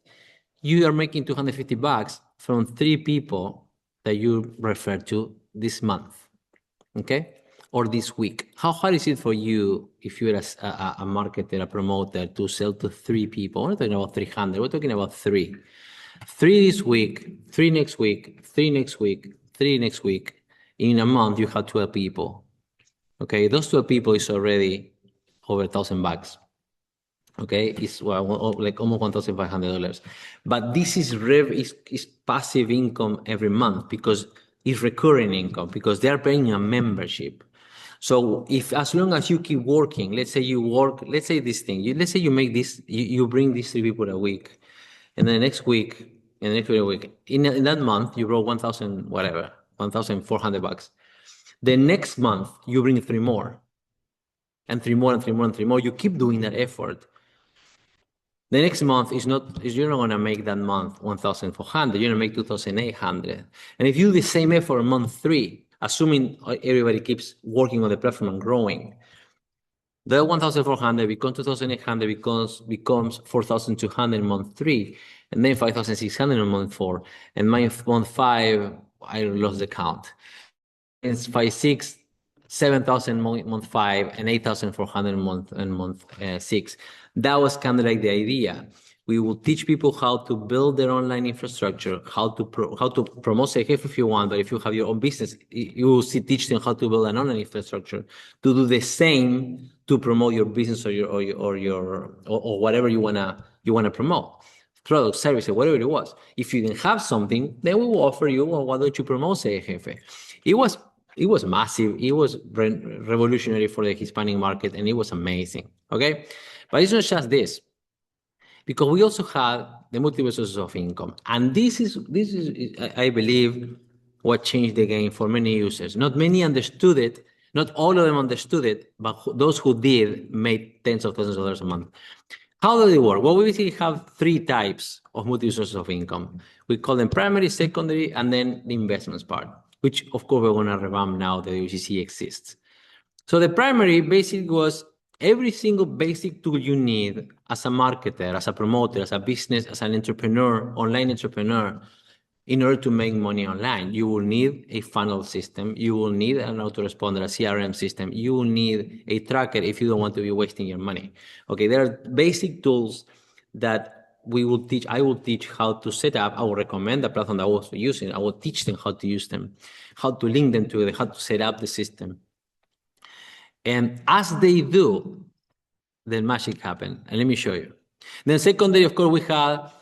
A: you are making $250 from 3 people that you refer to this month, okay? Or this week. How hard is it for you, if you're a marketer, a promoter, to sell to 3 people? We're not talking about 300, we're talking about 3. 3 this week, 3 next week, 3 next week, 3 next week. In a month, you have 12 people. Okay, those 12 people is already over $1,000. Okay, it's like almost $1,500. But this is passive income every month, because it's recurring income, because they are paying a membership. So as long as you keep working, let's say you make this, you bring these 3 people a week, and then the next week, and the next week, in that month, you brought 1,000, whatever, $1,400. The next month, you bring 3 more, and 3 more, and 3 more, and 3 more. You keep doing that effort. The next month you're not going to make that month 1,400, you're going to make 2,800. And if you do the same effort on month 3, assuming everybody keeps working on the platform and growing, the 1,400 becomes 2,800, becomes 4,200 in month 3, and then 5,600 in month 4. And month 5, I lost the count. It's 5, 6, 7,000 month 5, and 8,400 month 6. That was kind of like the idea. We will teach people how to build their online infrastructure, how to promote Sé El Jefe if you want, but if you have your own business, you will teach them how to build an online infrastructure to do the same to promote your business or whatever you wanna promote, product, service, whatever it was. If you didn't have something, then we will offer you, well, why don't you promote Sé El Jefe? It was massive. It was revolutionary for the Hispanic market, and it was amazing. Okay, but it's not just this, because we also had the multiple sources of income, and this is I believe what changed the game for many users. Not many understood it. Not all of them understood it, but those who did made tens of thousands of dollars a month. How does it work? Well, we basically have 3 types of multiple sources of income. We call them primary, secondary, and then the investments part, which of course we're going to revamp now that WCC exists. So the primary basically was every single basic tool you need as a marketer, as a promoter, as a business, as an entrepreneur, online entrepreneur. In order to make money online, you will need a funnel system. You will need an autoresponder, a CRM system. You will need a tracker if you don't want to be wasting your money. Okay, there are basic tools that I will teach how to set up. I will recommend the platform that I was using. I will teach them how to use them, how to link them to it, how to set up the system. And as they do, then magic happens. And let me show you. Then secondary, of course, we have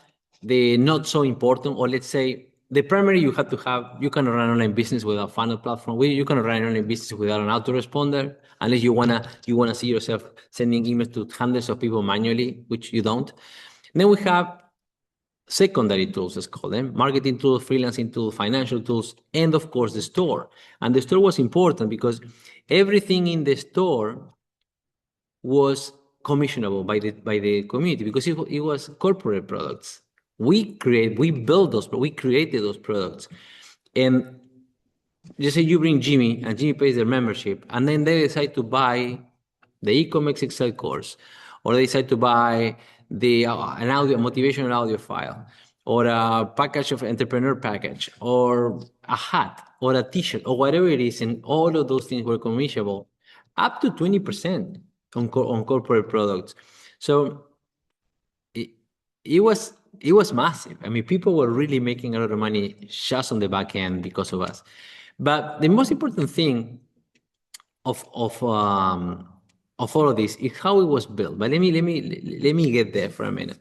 A: the not so important, or let's say the primary you have to have. You cannot run online business without a funnel platform. You cannot run online business without an autoresponder, unless you wanna see yourself sending emails to hundreds of people manually, which you don't. And then we have secondary tools, let's call them, marketing tools, freelancing tools, financial tools, and of course the store. And the store was important because everything in the store was commissionable by the community because it was corporate products. We built those, we created those products. And just say you bring Jimmy and Jimmy pays their membership, and then they decide to buy the e-commerce Excel course, or they decide to buy an audio motivational audio file, or a package of entrepreneur package, or a hat, or a T-shirt, or whatever it is, and all of those things were commissionable, up to 20% on corporate products. So it was massive. I mean, people were really making a lot of money just on the back end because of us. But the most important thing of all of this is how it was built. But let me get there for a minute.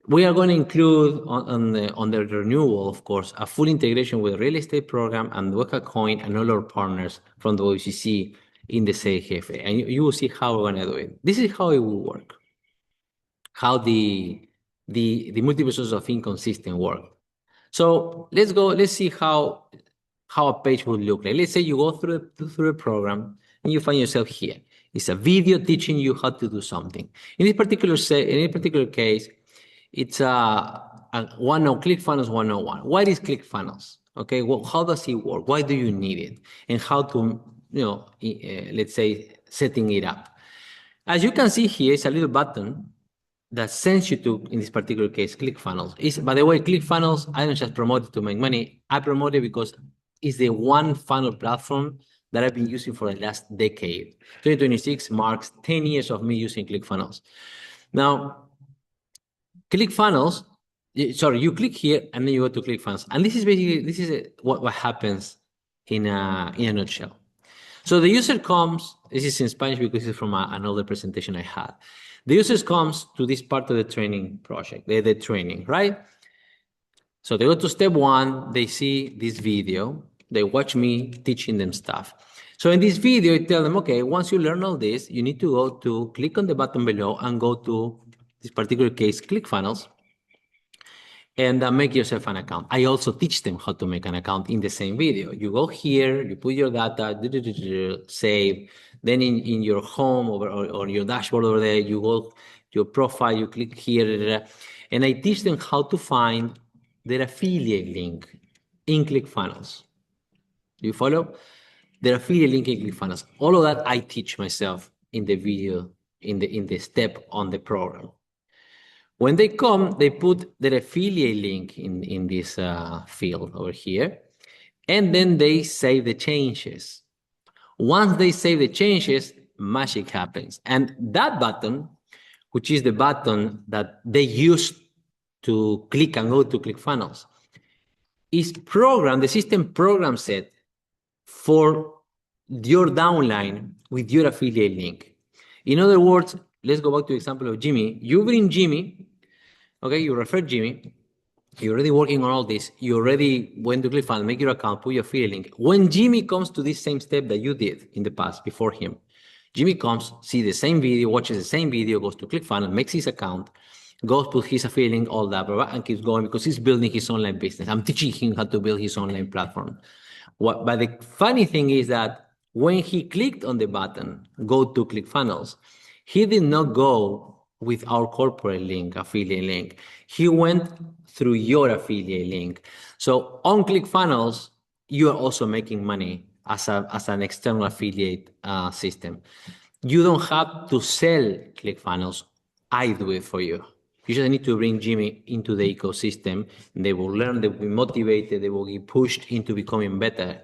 A: We are going to include on the renewal, of course, a full integration with the real estate program and Weka Coin and all our partners from the WCC in the Sé El Jefe. And you will see how we're going to do it. This is how it will work. How the multiple sources of income system work. So let's see how a page would look like. Let's say you go through a program and you find yourself here. It's a video teaching you how to do something. In this particular case, it's a ClickFunnels 101. What is ClickFunnels? Okay, well, how does it work? Why do you need it? And how to, let's say, setting it up. As you can see here, it's a little button that sends you to, in this particular case, ClickFunnels. By the way, ClickFunnels, I don't just promote it to make money. I promote it because it's the one funnel platform that I've been using for the last decade. 2026 marks 10 years of me using ClickFunnels. Now, ClickFunnels, sorry, you click here and then you go to ClickFunnels. And this is what happens in a nutshell. So the user comes, this is in Spanish because it's from another presentation I had. The users comes to this part of the training project, the training, right? So they go to step one, they see this video, they watch me teaching them stuff. So in this video, I tell them, okay, once you learn all this, you need to go to click on the button below and go to this particular case, ClickFunnels, and make yourself an account. I also teach them how to make an account in the same video. You go here, you put your data, save, then in your home or your dashboard over there, you go to your profile, you click here, and I teach them how to find their affiliate link in ClickFunnels. Do you follow? Their affiliate link in ClickFunnels. All of that I teach myself in the video, in the step on the program. When they come, they put their affiliate link in this field over here, and then they save the changes. Once they save the changes, magic happens. And that button, which is the button that they use to click and go to ClickFunnels, is programmed, the system programs it for your downline with your affiliate link. In other words, let's go back to the example of Jimmy. You bring Jimmy, okay, you refer Jimmy, you're already working on all this, you already went to ClickFunnels, make your account, put your affiliate link. When Jimmy comes to this same step that you did in the past before him, Jimmy comes, see the same video, watches the same video, goes to ClickFunnels, makes his account, goes to his affiliate link, all that, blah, blah, and keeps going because he's building his online business. I'm teaching him how to build his online platform. But the funny thing is that when he clicked on the button, go to ClickFunnels, he did not go with our corporate link, affiliate link. He went through your affiliate link. So on ClickFunnels, you are also making money as an external affiliate system. You don't have to sell ClickFunnels. I do it for you. You just need to bring Jimmy into the ecosystem. They will learn, they will be motivated, they will be pushed into becoming better.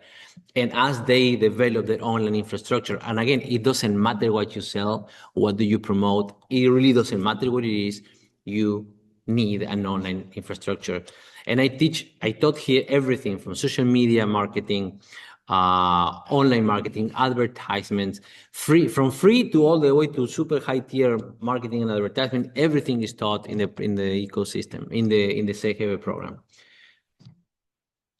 A: And as they develop their online infrastructure, and again, it doesn't matter what you sell, what do you promote, it really doesn't matter what it is, you need an online infrastructure. And I taught here everything from social media marketing, online marketing, advertisements, from free to all the way to super high tier marketing and advertisement. Everything is taught in the ecosystem, in the Sé El Jefe program.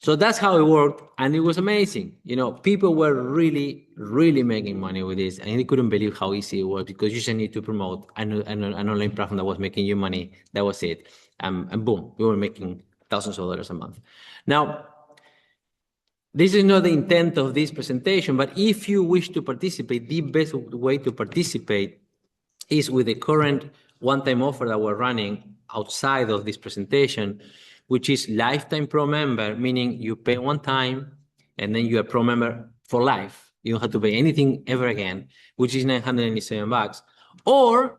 A: So that's how it worked, and it was amazing. You know, people were really, really making money with this, and they couldn't believe how easy it was because you just need to promote an online platform that was making you money. That was it, and boom, we were making thousands of dollars a month. Now, this is not the intent of this presentation, but if you wish to participate, the best way to participate is with the current one-time offer that we're running outside of this presentation, which is lifetime pro member, meaning you pay one time and then you're a pro member for life. You don't have to pay anything ever again, which is $997. Or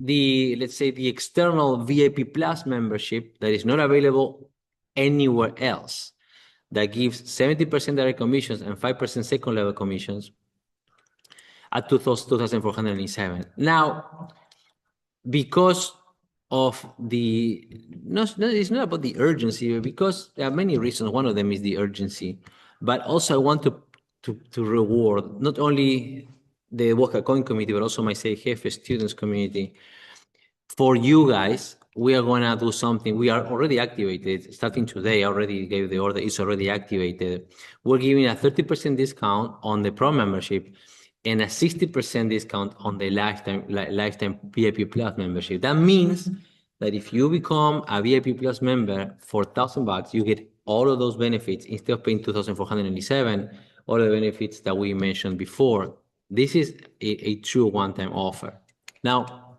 A: let's say the external VIP Plus membership that is not available anywhere else, that gives 70% direct commissions and 5% second level commissions at 2,497. Now, because of it's not about the urgency, because there are many reasons. One of them is the urgency, but also I want to reward not only the Boca Coin community, but also my Sé El Jefe students community. For you guys, we are going to do something. We are already activated. Starting today, I already gave the order. It's already activated. We're giving a 30% discount on the Pro membership and a 60% discount on the lifetime VIP Plus membership. That means that if you become a VIP Plus member for $1,000, you get all of those benefits instead of paying 2,497. All the benefits that we mentioned before. This is a true one-time offer. Now,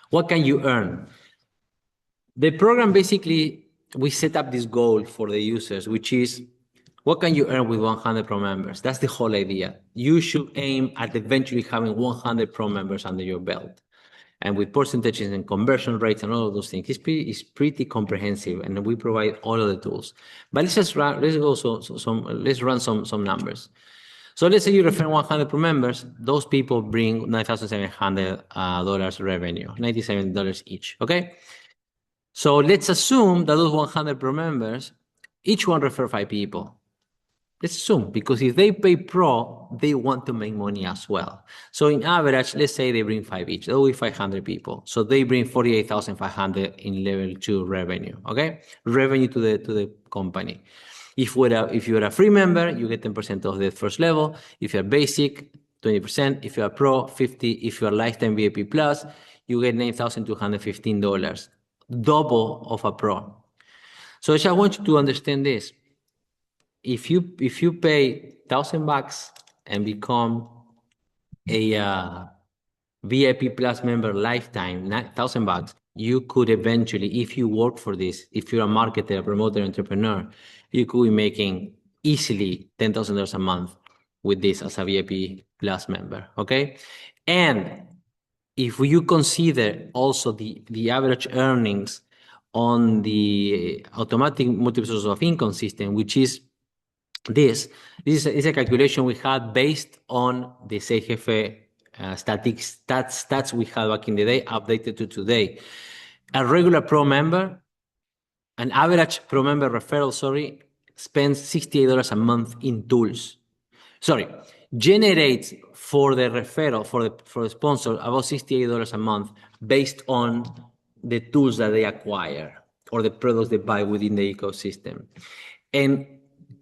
A: what can you earn? The program, basically, we set up this goal for the users, which is what can you earn with 100 pro members? That's the whole idea. You should aim at eventually having 100 pro members under your belt. And with percentages and conversion rates and all of those things, it's pretty comprehensive, and we provide all of the tools. But let's run some numbers. So let's say you refer 100 pro members, those people bring $9,700 revenue, $97 each, okay? So let's assume that those 100 pro members, each one refer 5 people. Let's assume, because if they pay pro, they want to make money as well. So in average, let's say they bring 5 each, that will be 500 people. So they bring 48,500 in level 2 revenue, okay? Revenue to the company. If you're a free member, you get 10% of the first level. If you're basic, 20%. If you're a pro, 50. If you're lifetime VIP plus, you get $9,215, double of a pro. So I just want you to understand this. If you pay $1,000 and become a VIP plus member lifetime, $1,000, you could eventually, if you work for this, if you're a marketer, promoter, entrepreneur, you could be making easily $10,000 a month with this as a VIP plus member, okay? And if you consider also the average earnings on the automatic multiple sources of income system, which is this is a calculation we had based on the Sé El Jefe stats we had back in the day, updated to today. A regular pro member, an average pro member referral, spends $68 a month in tools. Generates for the referral, for the sponsor, about $68 a month based on the tools that they acquire or the products they buy within the ecosystem. And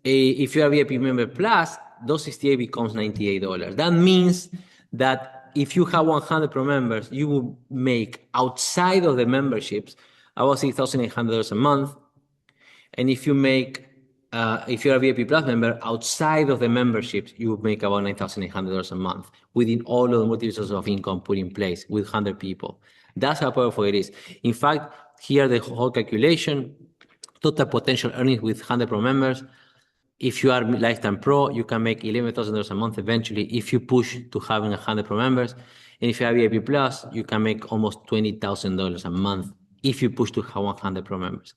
A: if you're a VIP member plus, those 68 becomes $98. That means that if you have 100 pro members, you will make outside of the memberships about $6,800 a month. And if you're a VIP Plus member, outside of the memberships, you would make about $9,800 a month within all of the multiple sources of income put in place with 100 people. That's how powerful it is. In fact, here the whole calculation, total potential earnings with 100 pro members. If you are lifetime pro, you can make $11,000 a month eventually if you push to having 100 pro members. And if you have VIP Plus, you can make almost $20,000 a month if you push to have 100 pro members.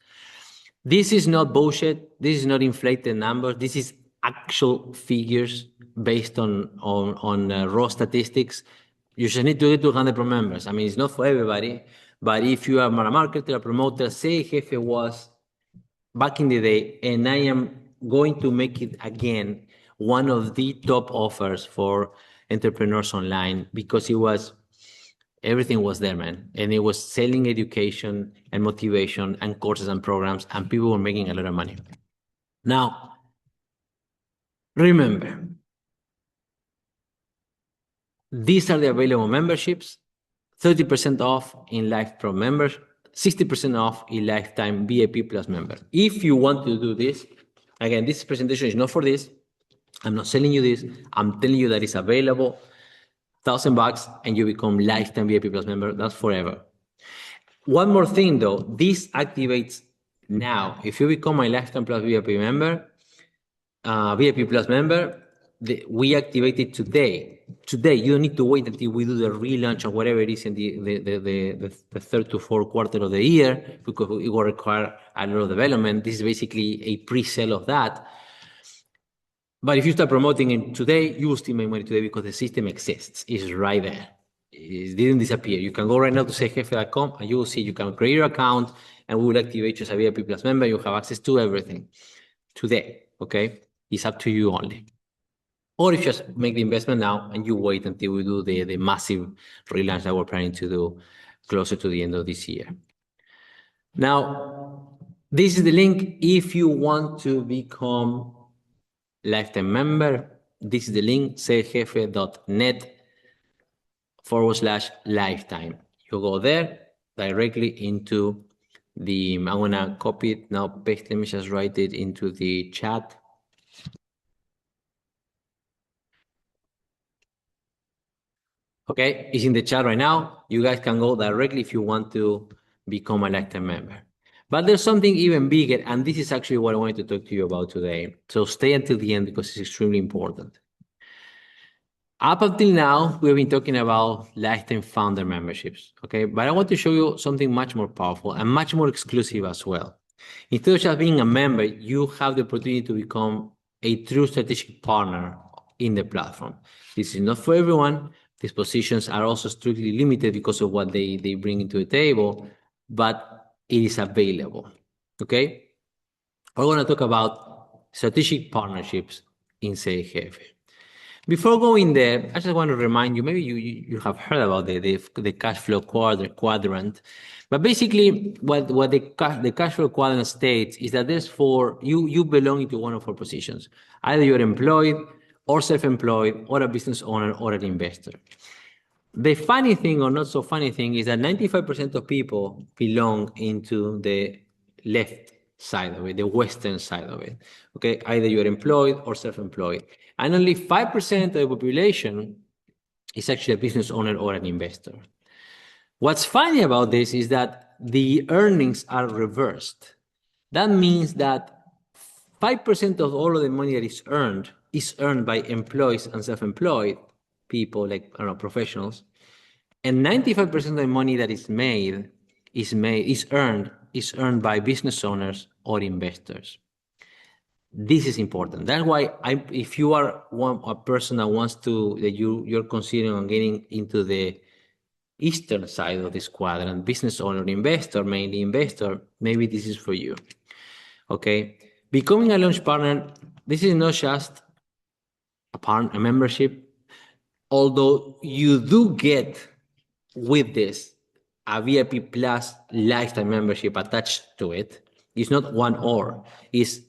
A: This is not bullshit. This is not inflated numbers. This is actual figures based on raw statistics. You just need to get to 100 pro members. I mean, it's not for everybody, but if you are a marketer, a promoter, Sé El Jefe was back in the day, and I am going to make it again one of the top offers for entrepreneurs online, because everything was there, man. And it was selling education and motivation and courses and programs, and people were making a lot of money. Now, remember, these are the available memberships, 30% off in Life Pro members, 60% off in Lifetime VIP Plus members. If you want to do this, again, this presentation is not for this. I'm not selling you this. I'm telling you that it's available, $1,000, and you become Lifetime VIP Plus member. That's forever. One more thing though, this activates now. If you become my Lifetime Plus VIP member, VIP Plus member, we activate it today. Today, you don't need to wait until we do the relaunch or whatever it is in the third to fourth quarter of the year, because it will require a lot of development. This is basically a pre-sale of that. But if you start promoting it today, you will still make money today because the system exists. It's right there. It didn't disappear. You can go right now to sayjefe.com and you will see you can create your account and we will activate you as a VIP Plus member. You have access to everything today, okay? It's up to you only. Or if you just make the investment now and you wait until we do the massive relaunch that we're planning to do closer to the end of this year. Now, this is the link. If you want to become Lifetime member, this is the link, sayjefe.net/lifetime. You go there directly into the, I'm gonna copy it now, paste, let me just write it into the chat. Okay, it's in the chat right now. You guys can go directly if you want to become a Lifetime member. But there's something even bigger, and this is actually what I wanted to talk to you about today. So stay until the end because it's extremely important. Up until now, we've been talking about Lifetime founder memberships, okay? But I want to show you something much more powerful and much more exclusive as well. Instead of just being a member, you have the opportunity to become a true strategic partner in the platform. This is not for everyone. These positions are also strictly limited because of what they bring into the table, but it is available, okay? We're going to talk about strategic partnerships in Sé El Jefe. Before going there, I just want to remind you, maybe you have heard about the cash flow quadrant, but basically what the cash flow quadrant states is that there's you belong to one of four positions. Either you're employed or self-employed or a business owner or an investor. The funny thing or not so funny thing is that 95% of people belong into the left side of it, the Western side of it. Okay, either you're employed or self-employed. And only 5% of the population is actually a business owner or an investor. What's funny about this is that the earnings are reversed. That means that 5% of all of the money that is earned by employees and self-employed people, like, I don't know, professionals. And 95% of the money that is earned by business owners or investors. This is important. That's why if you are a person that you're considering on getting into the eastern side of this quadrant, business owner, investor, mainly investor, maybe this is for you. Okay, becoming a launch partner, this is not just a membership, although you do get with this a VIP Plus lifetime membership attached to it. It's not one or. It's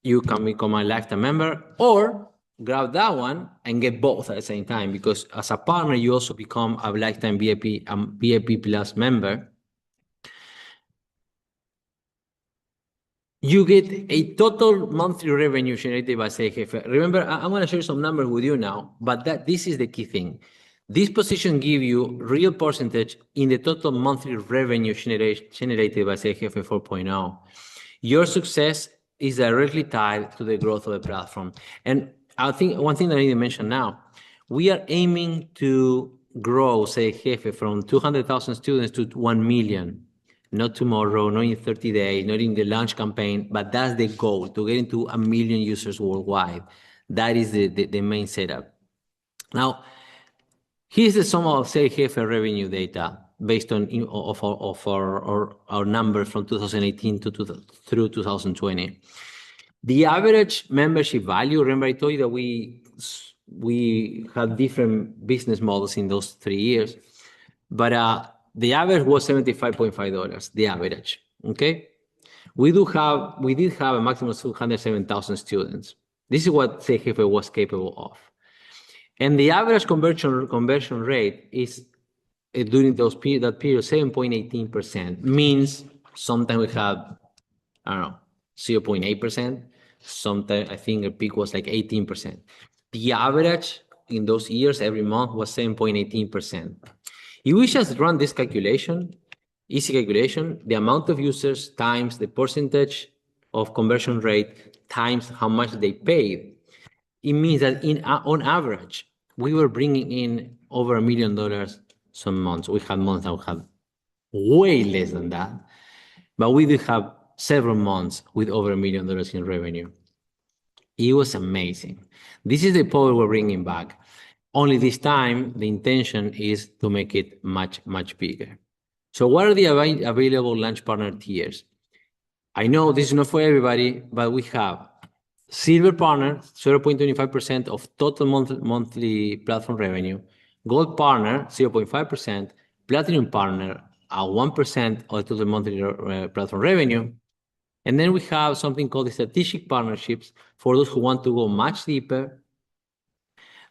A: you can become a lifetime member or grab that one and get both at the same time, because as a partner, you also become a lifetime VIP Plus member. You get a total monthly revenue generated by Sé El Jefe. Remember, I'm going to share some numbers with you now, but this is the key thing. This position gives you real percentage in the total monthly revenue generated by Sé El Jefe 4.0. Your success is directly tied to the growth of the platform. And I think one thing that I need to mention now, we are aiming to grow Sé El Jefe from 200,000 students to 1 million. Not tomorrow, not in 30 days, not in the launch campaign, but that's the goal, to get into 1 million users worldwide. That is the main setup. Now, here's the sum of Sé El Jefe revenue data based on our numbers from 2018 through 2020. The average membership value, remember I told you that we had different business models in those 3 years, but the average was $75.5, the average, okay? We did have a maximum of 207,000 students. This is what Sé El Jefe was capable of. And the average conversion rate is during that period 7.18%. Means sometimes we have, I don't know, 0.8%. Sometimes I think a peak was like 18%. The average in those years every month was 7.18%. If we just run this calculation, easy calculation, the amount of users times the percentage of conversion rate times how much they paid, it means that on average, we were bringing in over $1 million some months. We had months that we had way less than that, but we did have several months with over $1 million in revenue. It was amazing. This is the power we're bringing back. Only this time, the intention is to make it much, much bigger. So what are the available launch partner tiers? I know this is not for everybody, but we have Silver Partner, 0.25% of total monthly platform revenue. Gold Partner, 0.5%. Platinum Partner, 1% of total monthly platform revenue. And then we have something called the strategic partnerships for those who want to go much deeper.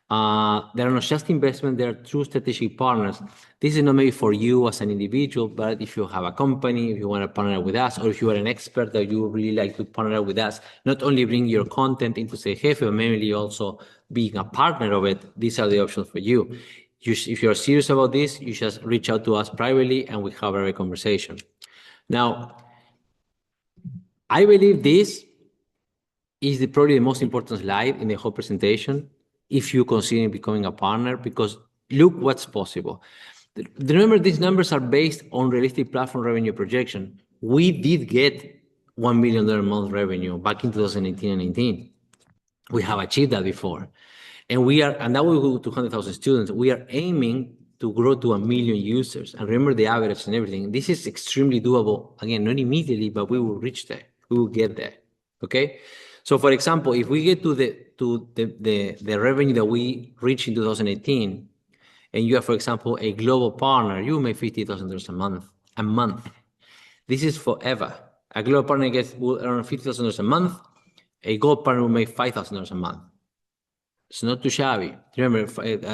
A: They are not just investment, they are true strategic partners. This is not maybe for you as an individual, but if you have a company, if you want to partner with us, or if you are an expert that you really like to partner with us, not only bring your content into Sé El Jefe, but mainly also being a partner of it, these are the options for you. If you're serious about this, you just reach out to us privately and we have a conversation. Now, I believe this is probably the most important slide in the whole presentation if you consider becoming a partner, because look what's possible. Remember, these numbers are based on realistic platform revenue projection. We did get $1 million a month revenue back in 2018 and 19. We have achieved that before. And now we go to 200,000 students. We are aiming to grow to 1 million users. And remember the average and everything. This is extremely doable. Again, not immediately, but we will reach there. We will get there. Okay? So for example, if we get to the revenue that we reached in 2018, and you are, for example, a global partner, you make $50,000 a month. This is forever. A global partner will earn $50,000 a month. A gold partner will make $5,000 a month. It's not too shabby. Remember,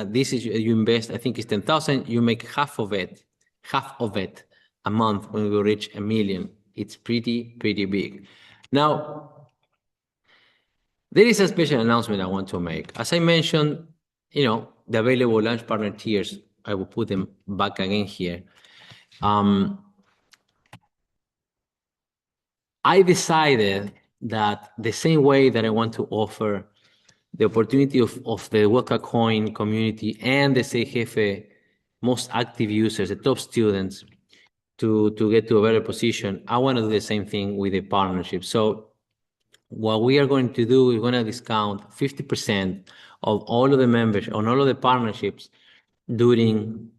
A: this is you invest. I think it's 10,000. You make half of it a month when we reach 1 million. It's pretty big. Now, there is a special announcement I want to make. As I mentioned, the available launch partner tiers, I will put them back again here. I decided that the same way that I want to offer the opportunity of the Weka Coin community and the Sé El Jefe most active users, the top students, to get to a better position, I want to do the same thing with the partnership. So what we are going to do, we're going to discount 50% of all of the members on all of the partnerships during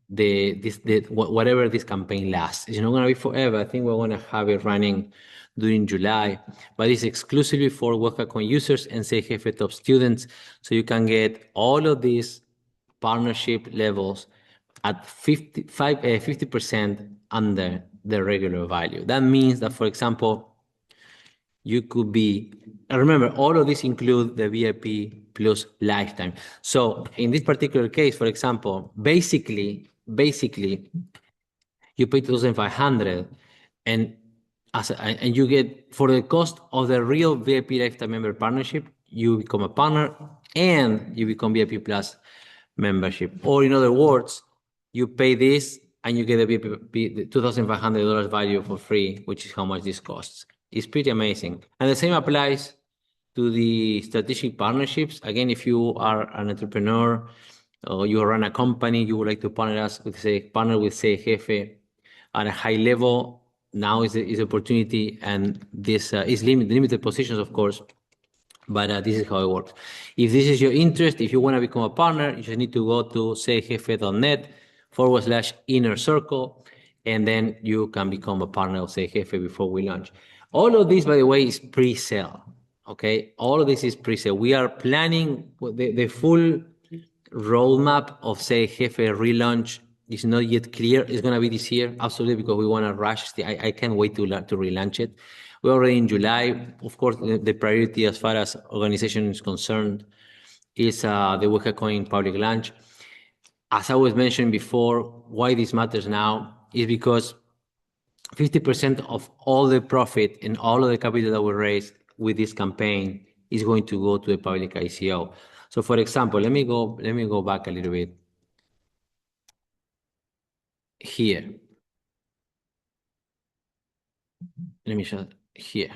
A: whatever this campaign lasts. It's not going to be forever. I think we're going to have it running during July, but it's exclusively for Weka Coin users and Sé El Jefe top students. So you can get all of these partnership levels at 50% under the regular value. That means that, for example, you could be, and remember, all of these include the VIP plus lifetime. So in this particular case, for example, basically, you pay 2,500 and you get, for the cost of the real VIP lifetime member partnership, you become a partner and you become VIP plus membership. Or in other words, you pay this and you get a VIP, $2,500 value for free, which is how much this costs. It's pretty amazing. And the same applies to the strategic partnerships. Again, if you are an entrepreneur or you run a company, you would like to partner with Sé El Jefe at a high level, now is the opportunity, and this is limited positions, of course, but this is how it works. If this is your interest, if you want to become a partner, you just need to go to sejeljefe.net/inner circle, and then you can become a partner of Sé El Jefe before we launch. All of this, by the way, is pre-sale. Okay, all of this is pre-sale. We are planning the full roadmap of Sé El Jefe relaunch It's not yet clear. It's going to be this year, absolutely, because we want to rush. I can't wait to relaunch it. We're already in July. Of course, the priority as far as organization is concerned is the Weka Coin public launch. As I was mentioning before, why this matters now is because 50% of all the profit and all of the capital that we raise with this campaign is going to go to the public ICO. So, for example, let me go back a little bit here. Let me show here.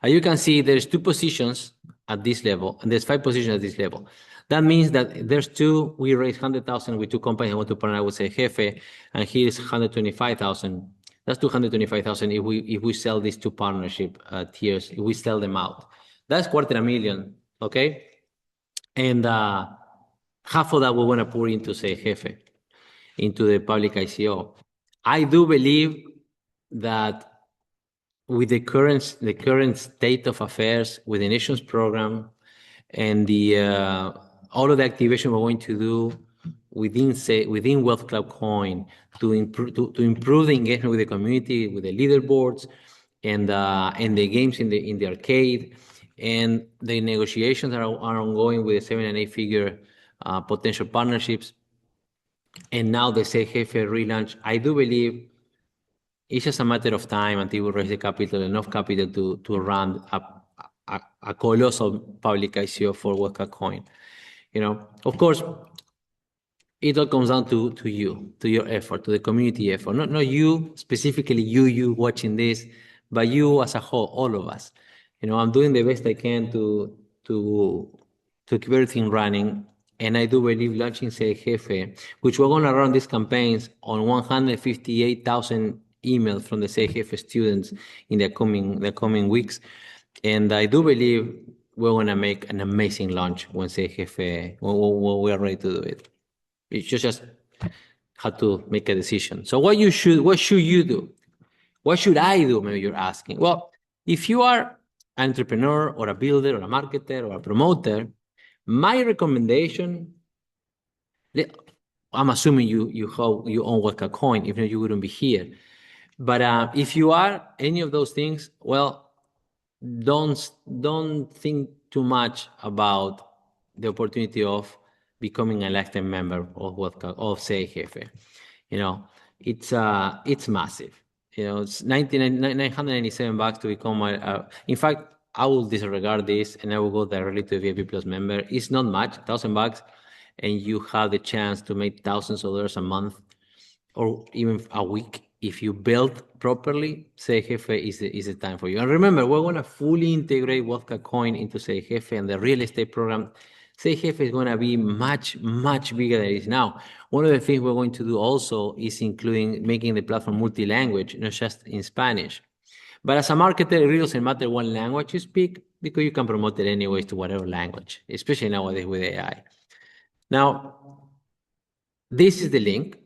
A: As you can see, there's 2 positions at this level, and there's 5 positions at this level. That means that there's 2, we raised 100,000 with 2 companies I want to partner with Sé El Jefe, and here's 125,000. That's 225,000 if we sell these 2 partnership tiers, if we sell them out. That's $250,000, okay? And half of that we want to pour into Sé El Jefe, into the public ICO. I do believe that with the current state of affairs with the nations program and the all of the activation we're going to do within Wealth Club Coin to improve the engagement with the community, with the leaderboards, and the games in the arcade, and the negotiations are ongoing with the 7 and 8 figure potential partnerships, and now the Sé El Jefe relaunch. I do believe it's just a matter of time until we raise the capital, enough capital to run a colossal public ICO for Weka Coin. Of course, it all comes down to you, to your effort, to the community effort. Not you, specifically you watching this, but you as a whole, all of us. I'm doing the best I can to keep everything running. And I do believe launching Sé El Jefe, which we're going to run these campaigns on 158,000 emails from the Sé El Jefe students in the coming weeks. And I do believe we're going to make an amazing launch when Sé El Jefe, when we are ready to do it. You just have to make a decision. So what should you do? What should I do? Maybe you're asking. Well, if you are an entrepreneur or a builder or a marketer or a promoter, my recommendation, I'm assuming you own Weka Coin, if not you wouldn't be here. But if you are any of those things, well, don't think too much about the opportunity of becoming a lifetime member of Sé El Jefe. It's massive. It's $997 to become in fact, I will disregard this and I will go directly to a VIP Plus member. It's not much, $1,000, and you have the chance to make thousands of dollars a month or even a week. If you build properly, Sé El Jefe is the time for you. And remember, we're going to fully integrate Weka Coin into Sé El Jefe and the real estate program. Sé El Jefe is going to be much, much bigger than it is now. One of the things we're going to do also is making the platform multi-language, not just in Spanish. But as a marketer, it really doesn't matter what language you speak, because you can promote it anyways to whatever language, especially nowadays with AI. Now, this is the link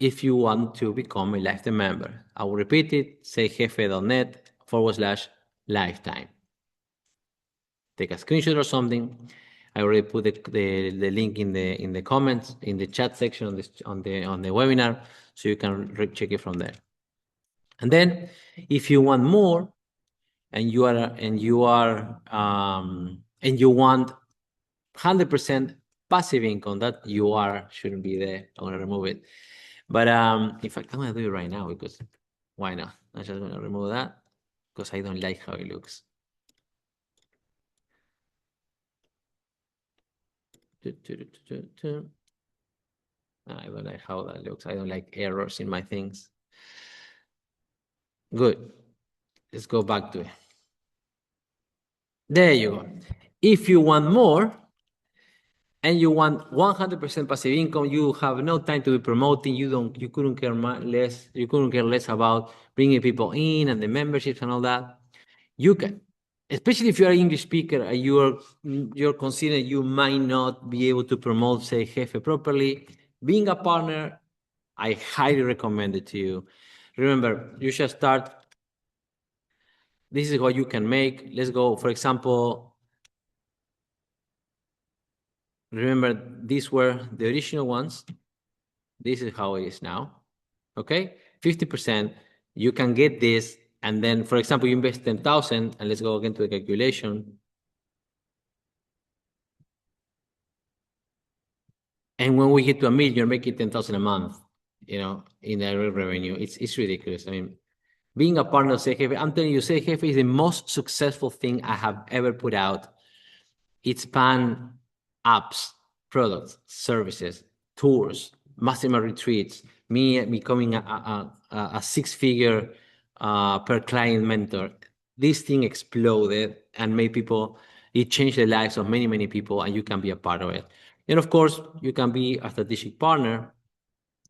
A: if you want to become a lifetime member. I will repeat it, sayjefe.net/lifetime. Take a screenshot or something. I already put the link in the comments, in the chat section on the webinar, so you can check it from there. And then, if you want more, and you want 100% passive income, that shouldn't be there. I'm gonna remove it. But in fact, I'm gonna do it right now, because why not? I'm just gonna remove that because I don't like how it looks. I don't like how that looks. I don't like errors in my things. Good. Let's go back to it. There you go. If you want more, and you want 100% passive income, you have no time to be promoting, you couldn't care less about bringing people in and the memberships and all that, you can. Especially if you're an English speaker and you're considering you might not be able to promote, Sé El Jefe, properly, being a partner, I highly recommend it to you. Remember, you should start. This is what you can make. Let's go, for example, remember, these were the original ones. This is how it is now. Okay, 50%. You can get this, and then, for example, you invest 10,000, and let's go again to the calculation. And when we get to 1 million, you're making 10,000 a month, in direct revenue. It's ridiculous. I mean, being a partner of Sé El Jefe, I'm telling you, Sé El Jefe is the most successful thing I have ever put out. It span apps, products, services, tours, mastermind retreats, me becoming a six-figure per client mentor. This thing exploded and made people, it changed the lives of many, many people, and you can be a part of it. And of course, you can be a strategic partner.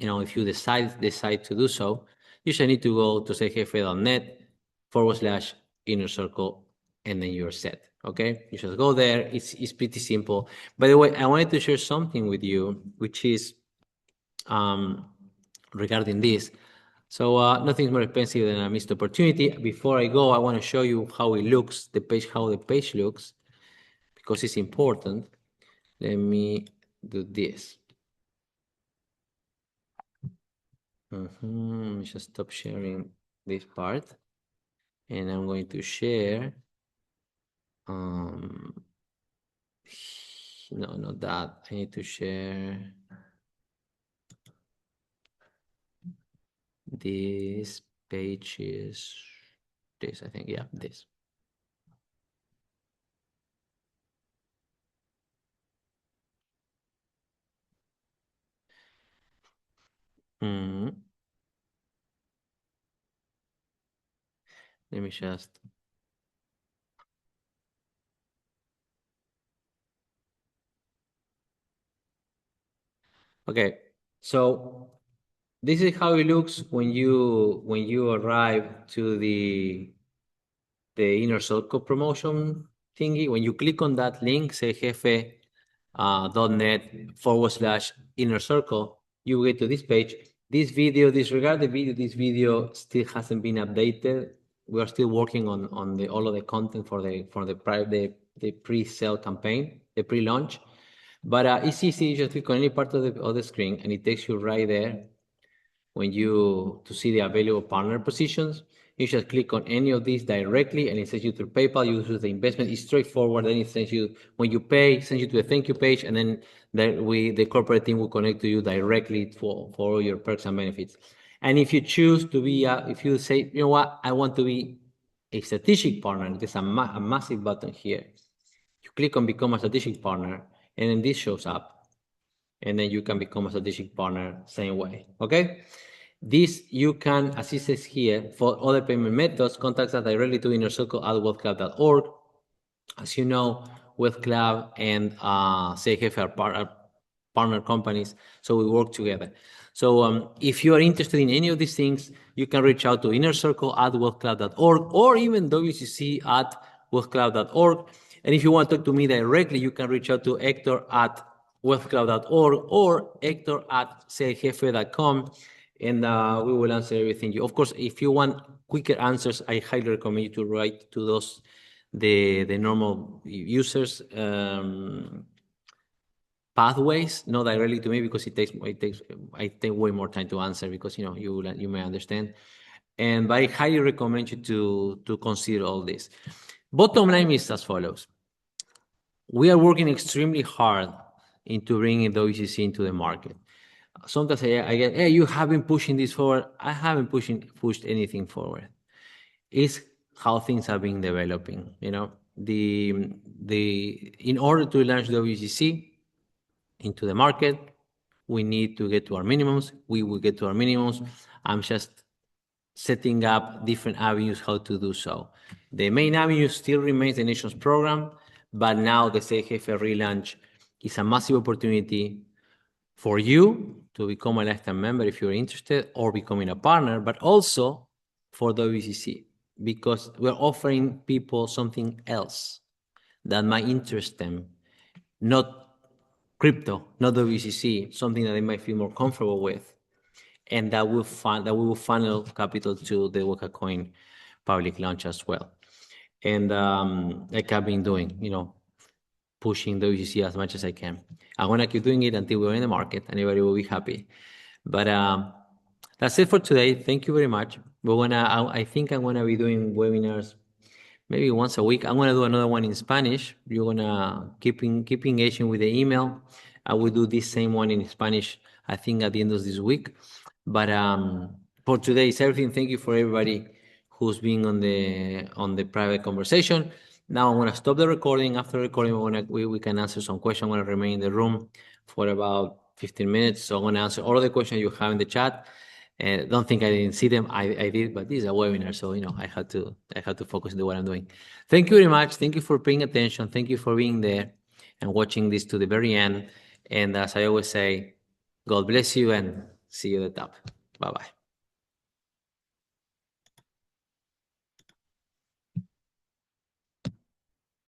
A: If you decide to do so, you should need to go to sayjefe.net/inner circle, and then you're set. Okay, you just go there. It's pretty simple. By the way, I wanted to share something with you, which is regarding this. So nothing's more expensive than a missed opportunity. Before I go, I want to show you how it looks, how the page looks, because it's important. Let me do this. Let me just stop sharing this part, and I'm going to share. No, not that. I need to share this page. Is this? I think, yeah, this. Let me just. Okay, so this is how it looks when you arrive to the inner circle promotion thingy. When you click on that link, say jefe.net/inner circle, you get to this page. This video, disregard the video. This video still hasn't been updated. We are still working on all of the content for the pre-sale campaign, the pre-launch. But it's easy. You just click on any part of the screen, and it takes you right there. To see the available partner positions, you just click on any of these directly, and it sends you to PayPal. You use the investment. It's straightforward. Then it sends you, when you pay, sends you to a thank you page, and then the corporate team will connect to you directly for all your perks and benefits. And if you choose to be, if you say, you know what, I want to be a strategic partner, there's a massive button here. You click on become a strategic partner, and then this shows up. And then you can become a strategic partner same way, okay? This you can, as it says here, for other payment methods, contact us directly to innercircle@wealthclub.org. As you know, Wealth Club and Sé El Jefe are partner companies, so we work together. So if you are interested in any of these things, you can reach out to innercircle@wealthclub.org, or even WCC@wealthclub.org. And if you want to talk to me directly, you can reach out to Héctor@wealthclub.org or Héctor@sayeljefe.com, and we will answer everything. Of course, if you want quicker answers, I highly recommend you to write to the normal users pathways, not directly to me, because I take way more time to answer, because you may understand. But I highly recommend you to consider all this. Bottom line is as follows: we are working extremely hard into bringing the WCC into the market. Sometimes I get, hey, you have been pushing this forward. I haven't pushed anything forward. It's how things have been developing. In order to launch the WCC into the market, we need to get to our minimums. We will get to our minimums. I'm just setting up different avenues how to do so. The main avenue still remains the nation's program, but now the Sé El Jefe relaunch is a massive opportunity for you to become a lifetime member if you're interested, or becoming a partner, but also for the WCC, because we're offering people something else that might interest them, not crypto, not WCC, something that they might feel more comfortable with, and that we will funnel capital to the Waka Coin public launch as well. And like I've been doing, pushing the WCC as much as I can. I'm gonna keep doing it until we're in the market, and everybody will be happy. But that's it for today. Thank you very much. I think I'm gonna be doing webinars maybe once a week. I'm gonna do another one in Spanish. You're gonna keep engaging with the email. I will do this same one in Spanish, I think at the end of this week. But for today, it's everything. Thank you for everybody who's been on the private conversation. Now I'm gonna stop the recording. After recording, we can answer some questions. I'm gonna remain in the room for about 15 minutes. So I'm gonna answer all of the questions you have in the chat. And don't think I didn't see them. I did, but this is a webinar, so I had to focus on what I'm doing. Thank you very much. Thank you for paying attention. Thank you for being there and watching this to the very end. And as I always say, God bless you and see you at the top. Bye bye.